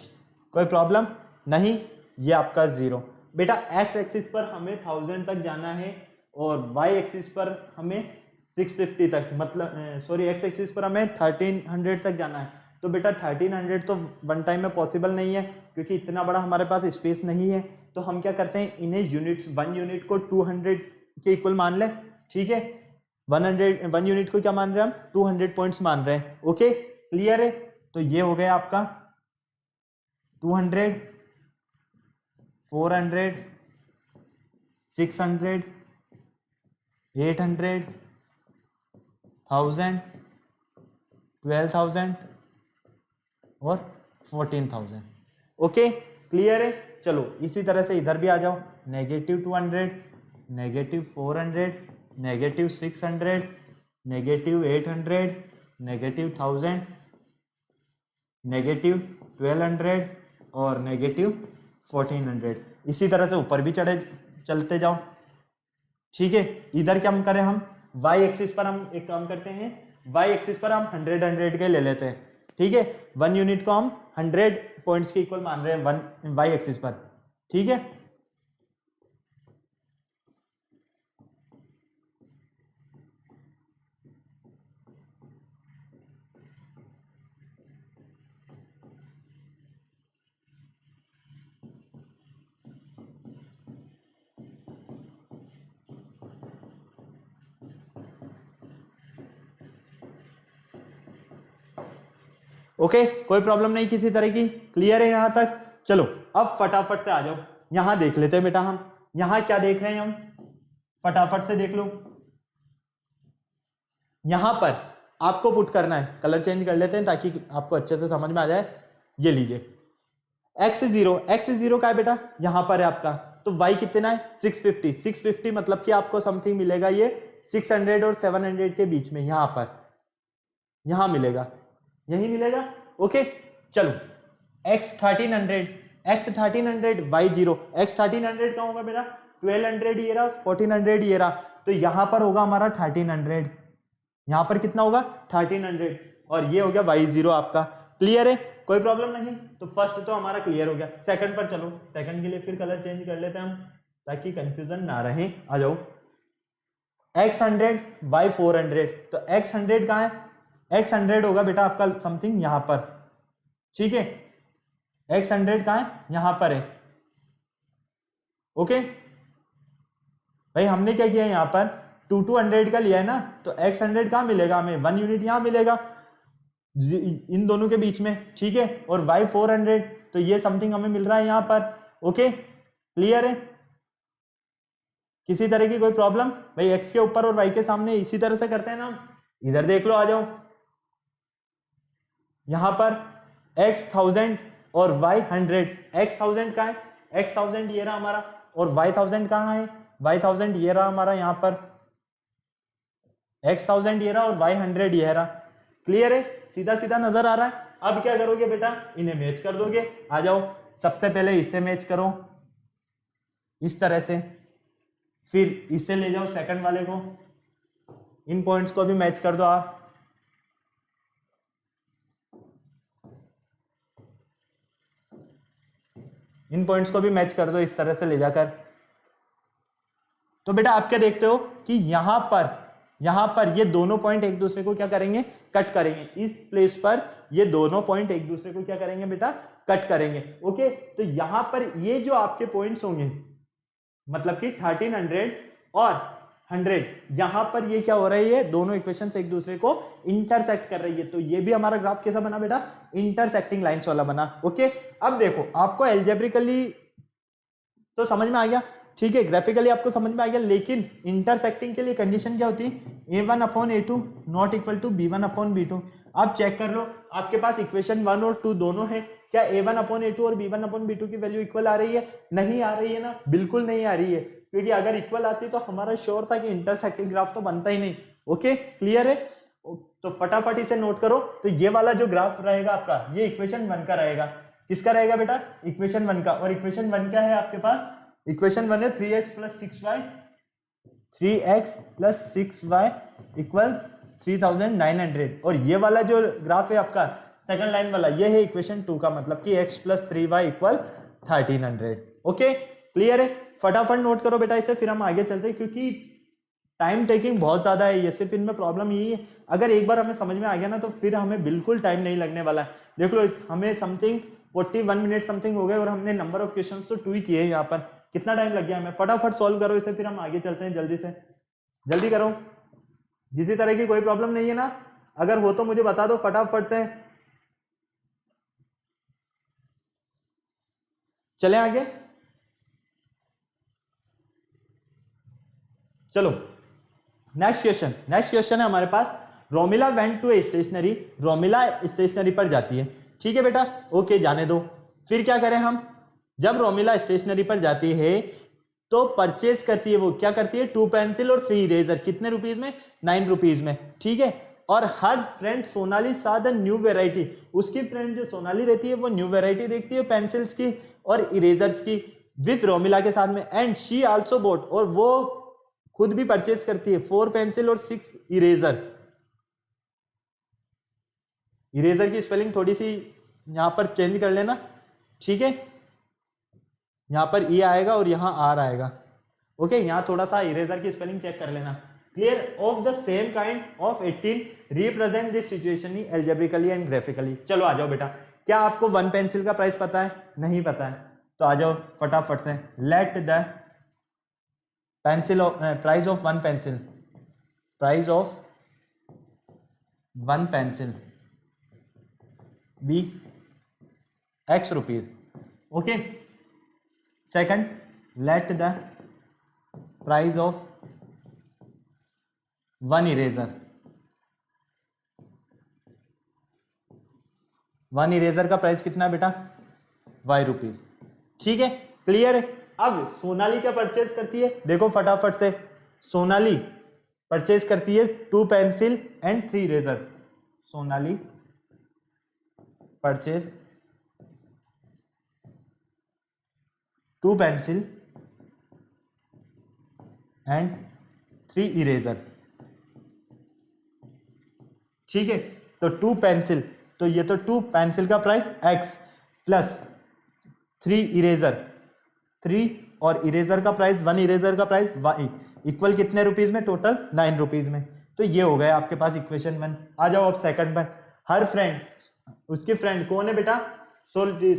कोई प्रॉब्लम नहीं। ये आपका 0 बेटा। एक्स एक्सिस पर हमें 1000 तक जाना है और वाई एक्सिस पर हमें 650 तक, मतलब सॉरी, एक्स एक्सिस पर हमें 1300 तक जाना है। तो बेटा 1300 तो वन टाइम में पॉसिबल नहीं है क्योंकि इतना बड़ा हमारे पास स्पेस नहीं है। तो हम क्या करते हैं, इन्हें यूनिट्स, 1 यूनिट को 200 के इक्वल मान लें, ठीक है। 1 यूनिट को क्या मान रहे हैं हम, 200 पॉइंट्स मान रहे हैं। ओके, क्लियर है। तो ये हो गया आपका 200, 400, 600, 800, 1000, 12,000 और 14,000। ओके, क्लियर है। चलो इसी तरह से इधर भी आ जाओ, -200, -400, -600, -800, -1000, -1200 और -1400। इसी तरह से ऊपर भी चलते जाओ, ठीक है। इधर क्या हम करें, हम वाई एक्सिस पर हम एक काम करते हैं, वाई एक्सिस पर हम 100 के ले लेते हैं, ठीक है। 1 यूनिट को हम 100 पॉइंट्स के इक्वल मान रहे हैं वन वाई एक्सिस पर, ठीक है। ओके, कोई प्रॉब्लम नहीं किसी तरह की, क्लियर है यहां तक। चलो अब फटाफट से आ जाओ, यहां देख लेते हैं बेटा, हम यहां क्या देख रहे हैं, हम फटाफट से देख लो। यहां पर आपको पुट करना है, कलर चेंज कर लेते हैं ताकि आपको अच्छे से समझ में आ जाए। ये लीजिए x0 का है बेटा, यहां पर है आपका, तो y कितना है 650। 650 मतलब कि आपको समथिंग मिलेगा ये 600 और 700 के बीच में, यहां पर, यहां मिलेगा, यही मिलेगा। ओके, चलो x1300, y0, x1300 का होगा मेरा 1200 ये रहा, 1400 ये रहा, तो यहां पर होगा हमारा 1300, यहां पर कितना होगा 1300, और ये हो गया y0 आपका। क्लियर है, कोई प्रॉब्लम नहीं। तो फर्स्ट तो हमारा क्लियर हो गया। सेकंड पर चलो, सेकंड के लिए फिर कलर चेंज कर लेते हैं हम ताकि कंफ्यूजन ना रहे। आ जाओ, x100 y400, तो x100 कहां है, x100 होगा बेटा आपका समथिंग यहां पर, ठीक है। x100 कहां है, यहां पर है। ओके भाई, हमने क्या किया यहां पर 200 का लिया है ना, तो x100 कहां मिलेगा हमें, 1 यूनिट यहां मिलेगा इन दोनों के बीच में, ठीक है। और y400 तो ये समथिंग हमें मिल रहा है यहां पर। ओके, क्लियर है, किसी तरह की कोई प्रॉब्लम? भाई x के ऊपर और y के सामने इसी तरह से करते हैं ना हम। इधर देख लो, आ जाओ, यहां पर x1000 और y100। x1000 कहां है, x1000 ये रहा हमारा, और y1000 कहां है, y1000 ये रहा हमारा यहां पर, x1000 ये रहा और y100 ये रहा। क्लियर है, सीधा सीधा नजर आ रहा है। अब क्या करोगे बेटा, इन्हें मैच कर दोगे। आ जाओ, सबसे पहले इससे मैच करो इस तरह से, फिर इससे ले जाओ सेकंड वाले को, इन पॉइंट्स को भी मैच कर दो आप। इन पॉइंट्स को भी मैच कर दो इस तरह से ले जाकर। तो बेटा आप क्या देखते हो कि यहां पर ये दोनों पॉइंट एक दूसरे को क्या करेंगे, कट करेंगे। इस प्लेस पर ये दोनों पॉइंट एक दूसरे को क्या करेंगे बेटा, कट करेंगे। ओके, तो यहां पर ये जो आपके पॉइंट्स होंगे मतलब कि 1300 और 100, यहां पर ये क्या हो रहा है, ये दोनों इक्वेशंस एक दूसरे को इंटरसेक्ट कर रही है। तो ये भी हमारा ग्राफ कैसा बना बेटा, इंटरसेक्टिंग लाइंस वाला बना। ओके, अब देखो आपको एल्जेब्रिकली तो समझ में आ गया, ठीक है, ग्राफिकली आपको समझ में आ गया, लेकिन इंटरसेक्टिंग के लिए कंडीशन क्या होती है, a1/a2 not equal to b1/b2। आप चेक कर लो, आपके पास इक्वेशन 1 और 2 दोनों है, क्या a1/a2 और b1/b2 की वैल्यू इक्वल आ रही है? नहीं आ रही है ना, बिल्कुल नहीं आ रही है, क्योंकि अगर इक्वल आती तो हमारा श्योर था कि इंटरसेक्टिंग ग्राफ तो बनता ही नहीं। ओके, क्लियर है? तो फटाफट इसे नोट करो। तो ये वाला जो ग्राफ रहेगा आपका, ये इक्वेशन 1 का रहेगा। किसका रहेगा बेटा? इक्वेशन 1 का। और इक्वेशन 1 क्या है आपके पास? इक्वेशन 1 है 3x + 6y, 3x + 6y equal 3900। और ये वाला जो ग्राफ है आपका सेकंड लाइन वाला, ये है इक्वेशन 2 का, मतलब कि x + 3y equal 1300। Okay, clear है? फटाफट नोट करो बेटा इसे, फिर हम आगे चलते हैं, क्योंकि टाइम टेकिंग बहुत ज्यादा है ये। सिर्फ इनमें प्रॉब्लम यही है, अगर एक बार हमें समझ में आ गया ना, तो फिर हमें बिल्कुल टाइम नहीं लगने वाला है। देख लो, हमें समथिंग 41 मिनट समथिंग हो गए और हमने नंबर ऑफ क्वेश्चंस तो 2 ही किए यहाँ पर। कितना टाइम लग गया हमें? फटाफट सॉल्व करो इसे, फिर हम आगे चलते हैं। जल्दी से जल्दी करो, किसी तरह की कोई प्रॉब्लम नहीं है ना? अगर हो तो मुझे बता दो फटाफट से। चले आगे, चलो नेक्स्ट क्वेश्चन। नेक्स्ट क्वेश्चन है हमारे पास, Romila went to a stationery. Romila stationery पर जाती है, ठीक है बेटा, ओके जाने दो। फिर क्या करें हम? जब रोमिला स्टेशनरी पर जाती है तो परचेज करती है, वो क्या करती है, 2 पेंसिल और 3 इरेजर। कितने रुपीज में? 9 रुपीज में, ठीक है। और हर फ्रेंड सोनाली सा द न्यू वेराइटी, उसकी फ्रेंड जो सोनाली रहती है वो न्यू वेराइटी देखती है पेंसिल्स की और इरेजर्स की विथ रोमिला के साथ में। एंड शी आल्सो बोट, और वो खुद भी परचेज करती है 4 पेंसिल और 6 इरेजर। इरेजर की स्पेलिंग थोड़ी सी यहां पर चेंज कर लेना, ठीक है। यहां पर ई आएगा और यहां आर आएगा। ओके, यहां थोड़ा सा इरेजर की स्पेलिंग चेक कर लेना। Clear? Of the same kind of 18 represent this situation algebraically and graphically. चलो आ जाओ बेटा, क्या आपको 1 पेंसिल का प्राइस पता है? नहीं पता है, तो आ जाओ फटाफट से। Let the pencil price of 1 pencil, price of 1 pencil be x rupees. Okay, second, let the price of 1 eraser, 1 eraser का प्राइस कितना है बेटा? y रुपीज, ठीक है। क्लियर है? अब सोनाली क्या परचेज करती है? देखो फटाफट से, सोनाली परचेज करती है 2 pencil and 3 eraser. Sonali purchase 2 pencil and 3 eraser, ठीक है। तो 2 पेंसिल, तो ये तो 2 पेंसिल का प्राइस x प्लस 3 इरेजर, 3 और इरेजर का प्राइस 1 इरेजर का प्राइस y इक्वल कितने रुपीज में? टोटल 9 रुपीज में। तो ये हो गया आपके पास इक्वेशन 1। आ जाओ अब सेकंड पर। हर फ्रेंड, उसकी फ्रेंड कौन है बेटा? सॉरी,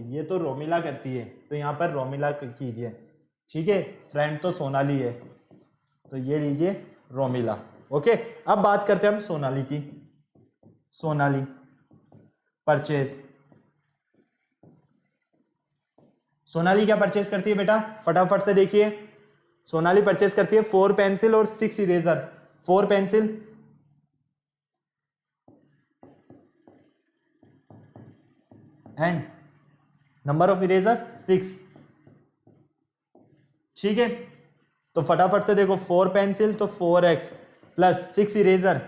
ये तो रोमिला करती है, तो यहाँ पर रोमिला कीजिए, ठीक है। फ्रेंड तो सोनाली है, तो ये लीजिए रोमिला। ओके, अब बात करते हैं हम सोनाली की। सोनाली परचेज, सोनाली क्या परचेज करती है बेटा? फटाफट से देखिए, सोनाली परचेज करती है 4 पेंसिल और 6 eraser. 4 pencil and number of eraser 6, ठीक है। तो फटाफट से देखो, 4 पेंसिल तो 4x प्लस 6 इरेजर,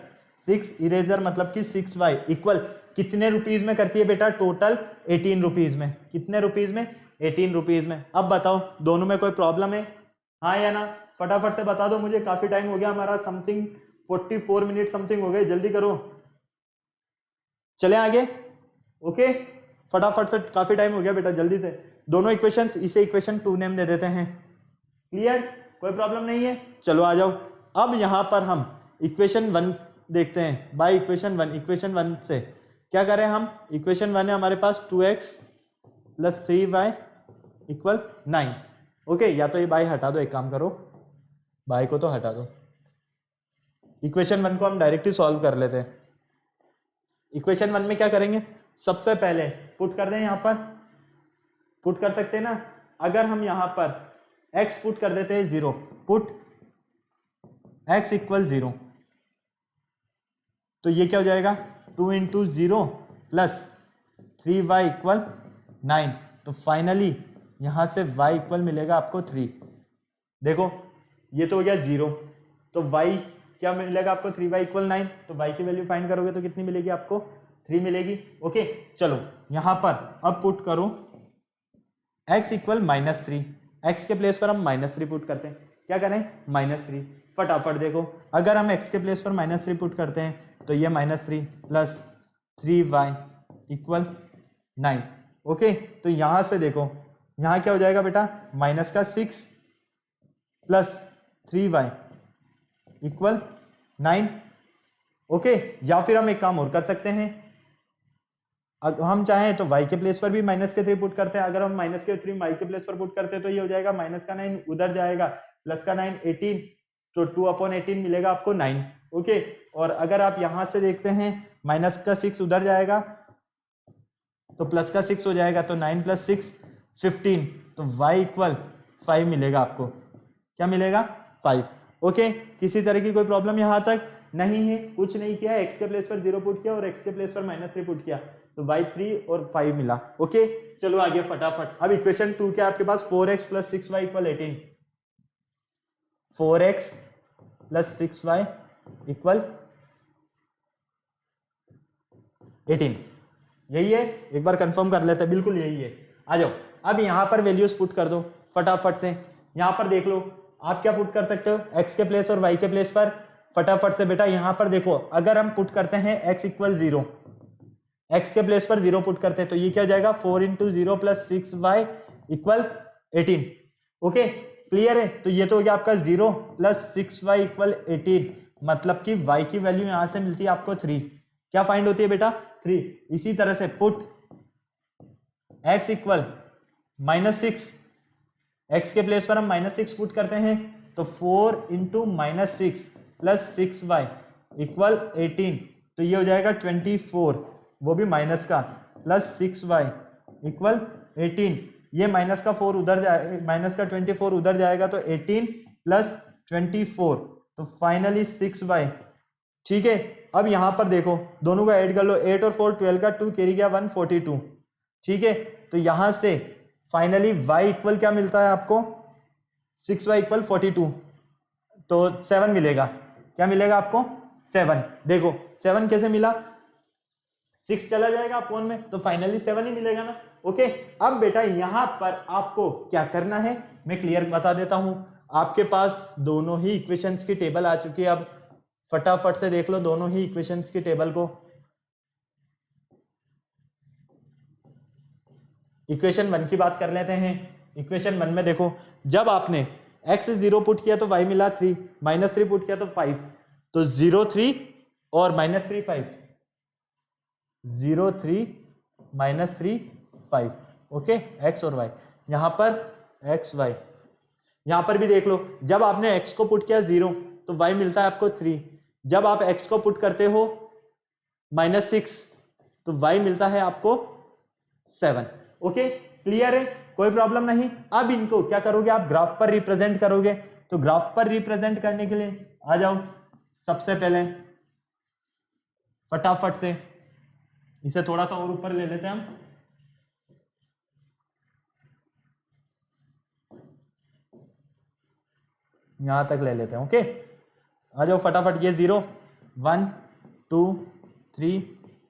6 इरेजर मतलब कि 6y इक्वल कितने रुपीज में करती है बेटा? टोटल 18 रुपीज में। कितने रुपीज में? 18 रुपीज में। अब बताओ दोनों में कोई प्रॉब्लम है, हाँ या ना? फटाफट से बता दो मुझे, काफी टाइम हो गया हमारा, समथिंग 44 मिनट समथिंग हो गए, जल्दी करो। चले आगे, ओके, फटाफट से, काफी टाइम हो गया बेटा, जल्दी से। दोनों इक्वेशंस, इसे इक्वेशन 2 नेम दे देते हैं। क्लियर? कोई प्रॉब्लम नहीं है? चलो आ जाओ। अब यहां पर हम इक्वेशन 1 देखते हैं। बाय इक्वेशन 1, इक्वेशन 1 से क्या करें हम, इक्वेशन 1 है हमारे पास 2x plus 3y equal 9। Okay, या तो ये बाय हटा दो, एक काम करो बाय को तो हटा दो, इक्वेशन 1 को हम डायरेक्टली सॉल्व कर लेते हैं। इक्वेशन 1 में क्या करेंगे, सबसे पहले पुट कर दें, यहां पर पुट कर सकते हैं ना। अगर हम यहां पर x पुट कर देते हैं 0, पुट x इक्वल 0, तो ये क्या हो जाएगा 2 इंटू 0 प्लस 3y इक्वल 9। तो फाइनली यहां से y इक्वल मिलेगा आपको 3। देखो ये तो हो गया 0, तो y क्या मिलेगा आपको 3y इक्वल 9। तो y की वैल्यू फाइंड करोगे तो कितनी मिलेगी आपको, 3 मिलेगी। ओके चलो यहां पर अब पुट करो x इक्वल -3, x के प्लेस पर हम -3 पुट करते हैं। क्या करें, -3, फटाफट देखो, अगर हम x के प्लेस पर -3 पुट करते हैं तो ये -3 प्लस 3y इक्वल 9। ओके, तो यहां से देखो यहां क्या हो जाएगा बेटा, माइनस का 6 प्लस 3y इक्वल 9। ओके, या फिर हम एक काम और कर सकते हैं, हम चाहें तो y के प्लेस पर भी -3 पुट करते हैं। अगर हम -3 y के प्लेस पर पुट करते हैं तो ये हो जाएगा -9 उधर जाएगा, प्लस का 9 18, तो 2/18 मिलेगा आपको 9। ओके, और अगर आप यहां से देखते हैं -6 उधर जाएगा तो प्लस का 6 हो जाएगा, तो 9 प्लस 6 15, तो y इक्वल 5 मिलेगा आपको। क्या मिलेगा, 5। ओके, किसी तरह की कोई प्रॉब्लम यहां तक नहीं है, कुछ नहीं किया, x के प्लेस पर 0 पुट किया और x के प्लेस पर -3 पुट किया, तो y 3 और 5 मिला। ओके चलो आगे फटाफट। अब इक्वेशन 2 क्या आपके पास, 4x plus 6y equal 18, 4x plus 6y equal 18, यही है, एक बार कंफर्म कर लेते हैं, बिल्कुल यही है। आ जाओ, अब यहां पर वैल्यूज पुट कर दो फटाफट से। यहां पर देख लो आप क्या पुट कर सकते हो, x के प्लेस और y के प्लेस पर फटाफट से बेटा। यहां पर देखो अगर हम पुट करते हैं x इक्वल 0, x के प्लेस पर 0 पुट करते हैं तो ये क्या हो जाएगा 4 into 0 plus 6y equal 18। Okay clear है, तो ये तो हो गया आपका 0 प्लस 6y इक्वल 18, मतलब कि y की वैल्यू यहां से मिलती है आपको 3। क्या फाइंड होती है बेटा, 3। इसी तरह से पुट x इक्वल -6, x के प्लेस पर हम -6 पुट करते हैं तो 4 इंटू -6 प्लस 6y इक्वल 18, तो ये हो जाएगा 24, वो भी माइनस का, प्लस 6y इक्वल 18, ये माइनस का 4 उधर जाए, माइनस का 24 उधर जाएगा तो 18 प्लस 24, तो फाइनली 6y। ठीक है, अब यहां पर देखो दोनों को ऐड कर लो, 8 और 4 12 का 2 कैरी गया 142। ठीक है, तो यहां से फाइनली y इक्वल क्या मिलता है आपको, 6y इक्वल 42, तो 7 मिलेगा। क्या मिलेगा आपको, 7। देखो 7 कैसे मिला, 6 चला जाएगा अपॉन में, तो फाइनली 7 ही मिलेगा ना। ओके, अब बेटा यहां पर आपको क्या करना है मैं क्लियर बता देता हूं। आपके पास दोनों ही इक्वेशंस की टेबल आ चुकी है, अब फटाफट से देख लो दोनों ही इक्वेशंस की टेबल को। इक्वेशन 1 की बात कर लेते हैं। इक्वेशन 1 में देखो जब आपने x 0 पुट किया तो y मिला 3, -3 पुट किया तो 5, तो 0 3 और -3 5, 0 3 -3 5। ओके, x और y, यहां पर x y, यहां पर भी देख लो जब आपने x को पुट किया 0 तो y मिलता है आपको 3, जब आप x को पुट करते हो -6 तो y मिलता है आपको 7। ओके क्लियर है, कोई प्रॉब्लम नहीं। अब इनको क्या करोगे आप, ग्राफ पर रिप्रेजेंट करोगे, तो ग्राफ पर रिप्रेजेंट करने के लिए आ जाओ, सबसे पहले फटाफट से इसे थोड़ा सा और ऊपर ले लेते हैं हम, यहां तक ले लेते हैं। ओके आ जाओ फटाफट, ये 0 1 2 3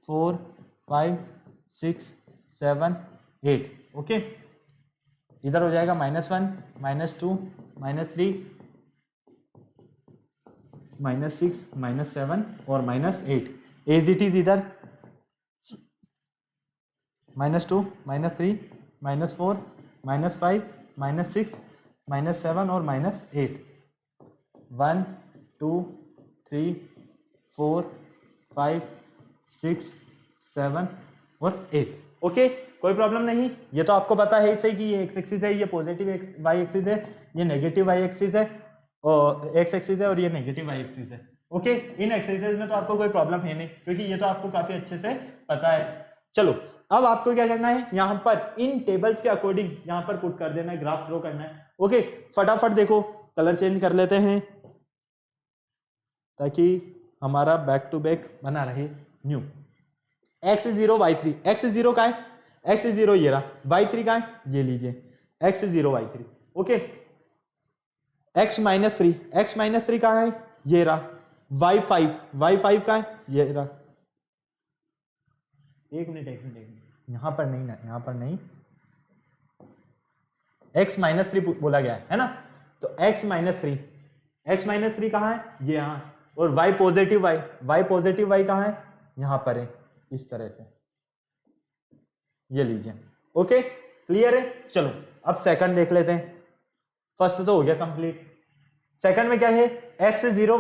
4 5 6 7 8। ओके, इधर हो जाएगा -1 -2 -3 -6 -7 और -8, एज इट इज इधर -2 -3 -4 -5 -6 -7 और -8, 1 2 3 4 5 6 7 और 8। ओके, कोई प्रॉब्लम नहीं। ये तो आपको पता है सही कि ये एक्स एक्सिस है, ये पॉजिटिव वाई एक्सिस है, ये नेगेटिव वाई एक्सिस है और एक्स एक्सिस है और ये नेगेटिव वाई एक्सिस है। ओके, इन एक्सरसाइज में तो आपको कोई प्रॉब्लम है नहीं क्योंकि ये तो आपको काफी अच्छे से पता है। चलो अब आपको क्या करना है, यहाँ पर इन टेबल्स के अकॉर्डिंग यहाँ पर पुट कर देना है, ग्राफ ड्रॉ करना है। ओके, फटाफट देखो, कलर चेंज कर लेते हैं ताकि हमारा बैक टू बैक बना रहे न्यू। x0 y3, x0 का है, x0 ये रहा, y3 का है ये लीजिए, x0 y3। ओके, x-3 का है ये रहा, y5 का है ये रहा। एक मिनट यहां पर नहीं ना, यहां पर नहीं, x-3 बोला गया है ना, तो x-3 कहां है, ये यहां, और y पॉजिटिव y कहां है, यहां पर है, इस तरह से ये लीजिए। ओके, क्लियर है। चलो अब सेकंड देख लेते हैं। फर्स्ट तो हो गया कंप्लीट, सेकंड में क्या है, x0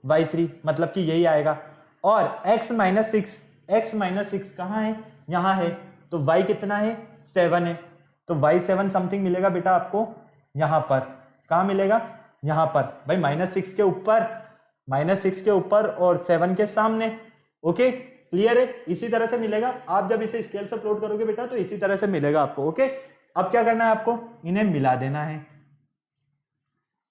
y3 मतलब कि यही आएगा, और x-6 कहां है, यहां है, तो y कितना है, 7 है, तो y7 समथिंग मिलेगा बेटा आपको यहां पर। कहां मिलेगा, यहां पर भाई, -6 के ऊपर और 7 के सामने। ओके, क्लियर है। इसी तरह से मिलेगा, आप जब इसे स्केल से प्लॉट करोगे बेटा तो इसी तरह से मिलेगा आपको। ओके, अब क्या करना है आपको, इन्हें मिला देना है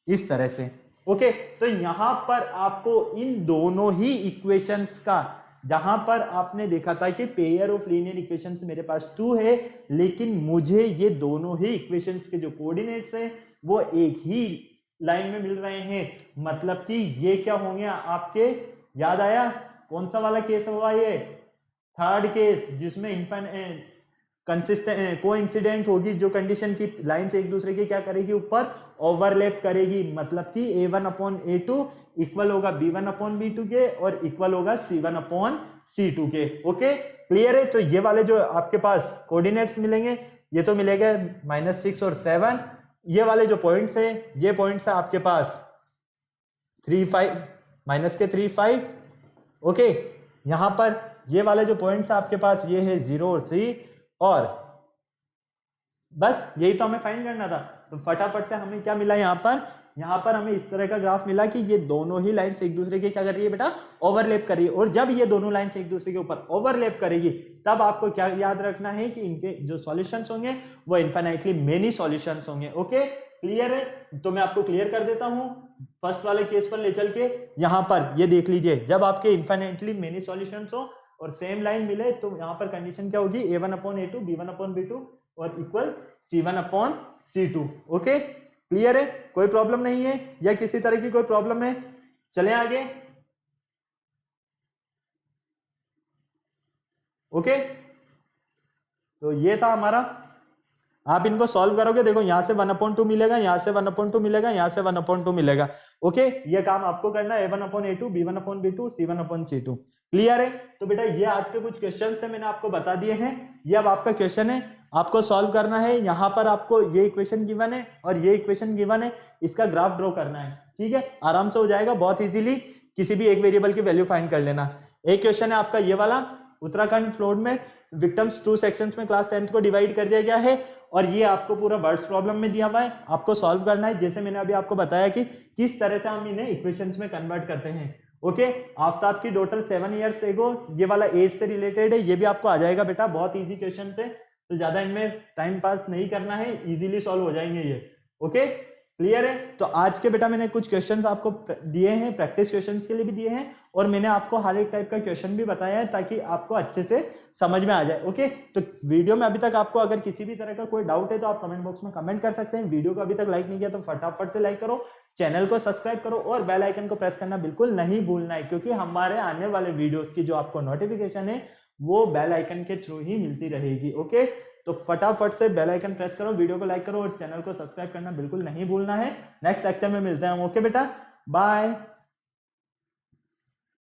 इस तरह से। ओके, तो यहां पर आपको इन दोनों ही इक्वेशंस का, जहां पर आपने देखा था कि पेयर ऑफ लीनियर इक्वेशंस मेरे पास 2 है, लेकिन मुझे ये दोनों ही इक्वेशंस के जो कोऑर्डिनेट्स हैं वो एक ही लाइन में मिल रहे हैं, मतलब कि ये क्या होंगे आपके, याद आया कौन सा वाला केस हुआ, ये थर्ड केस, जिसमें कोइंसिडेंट होगी, जो कंडीशन की लाइन से एक दूसरे के क्या करेगी, ऊपर ओवरलैप करेगी, मतलब कि a1/a2 इक्वल होगा b1/b2 के और इक्वल होगा c1/c2 के। ओके, क्लियर है। तो ये वाले जो आपके पास कोऑर्डिनेट्स मिलेंगे, ये तो मिलेगा -6 और 7, ये वाले जो पॉइंट्स है, ये पॉइंट्स है आपके पास 3 5 -3 5। ओके, यहां पर ये वाले जो पॉइंट्स है आपके पास, ये है 0 और 3, और बस यही तो हमें फाइंड करना था। तो फटाफट से हमें क्या मिला, यहाँ पर हमें इस तरह का ग्राफ मिला कि ये दोनों ही लाइंस एक दूसरे के क्या कर रही है बेटा, ओवरलैप कर रही है। और जब ये दोनों लाइंस एक दूसरे के ऊपर ओवरलैप करेगी, तब आपको क्या याद रखना है कि इनके जो सॉल्यूशंस होंगे वो इनफाइनाइटली मेनी सॉल्यूशंस होंगे। ओके, क्लियर है। तो मैं आपको क्लियर कर देता हूं, फर्स्ट वाले केस पर ले चल के, यहां पर ये देख लीजिए, जब आपके इनफाइनाइटली मेनी सॉल्यूशंस हो और सेम लाइन मिले, तो यहां पर कंडीशन क्या होगी, a1/a2 b1/b2 और इक्वल c1/c2। ओके, क्लियर है, कोई प्रॉब्लम नहीं है, या किसी तरह की कोई प्रॉब्लम है, चलें आगे। ओके, तो ये था हमारा, आप इनको सॉल्व करोगे, देखो यहां से 1/2 मिलेगा, यहां से 1/2 मिलेगा, यहां से 1/2 मिलेगा। ओके, ये काम आपको करना है, a1/a2 b1/b2 c1/c2। क्लियर है। तो बेटा ये आज के कुछ क्वेश्चन थे, मैंने आपको बता दिए हैं। ये अब आपका क्वेश्चन है, आपको सॉल्व करना है। यहां पर आपको ये इक्वेशन गिवन है और ये इक्वेशन गिवन है, इसका ग्राफ ड्रॉ करना है। ठीक है, आराम से हो जाएगा, बहुत इजीली किसी भी एक वेरिएबल की वैल्यू फाइंड कर लेना। एक क्वेश्चन है आपका ये वाला, उत्तराखंड फ्लोड में विक्टिम्स 2 सेक्शंस में क्लास 10th को डिवाइड कर दिया गया है, और ये आपको पूरा वर्ड्स प्रॉब्लम में दिया हुआ है, आपको सॉल्व करना है। जैसे मैंने अभी आपको बताया कि किस तरह से हम इन्हें इक्वेशंस में कन्वर्ट करते हैं। ओके, आफ्ताब की डॉटर 7 इयर्स एगो, ये वाला एज से रिलेटेड है, ये भी आपको आ जाएगा बेटा, बहुत इजी क्वेश्चन है, तो ज्यादा इनमें टाइम पास नहीं करना है, इजीली सॉल्व हो जाएंगे ये। ओके, क्लियर है। तो आज के बेटा मैंने कुछ क्वेश्चंस आपको दिए हैं, प्रैक्टिस क्वेश्चंस के लिए भी दिए हैं, और मैंने आपको हर एक टाइप का क्वेश्चन भी बताया है ताकि आपको अच्छे से समझ में आ जाए। ओके, तो वीडियो में अभी तक आपको अगर किसी भी तरह का कोई डाउट है तो आप कमेंट बॉक्स में कमेंट कर सकते हैं। वीडियो को अभी तक लाइक नहीं किया तो फटाफट से लाइक करो, चैनल को सब्सक्राइब करो और बेल आइकन को प्रेस करना बिल्कुल नहीं भूलना है, क्योंकि हमारे आने वाले वीडियोस की जो आपको नोटिफिकेशन है वो बेल आइकन के थ्रू ही मिलती रहेगी। ओके, तो फटाफट से बेल आइकन प्रेस करो, वीडियो को लाइक करो और चैनल को सब्सक्राइब करना बिल्कुल नहीं भूलना है। नेक्स्ट लेक्चर में मिलते हैं हम। ओके बेटा, बाय।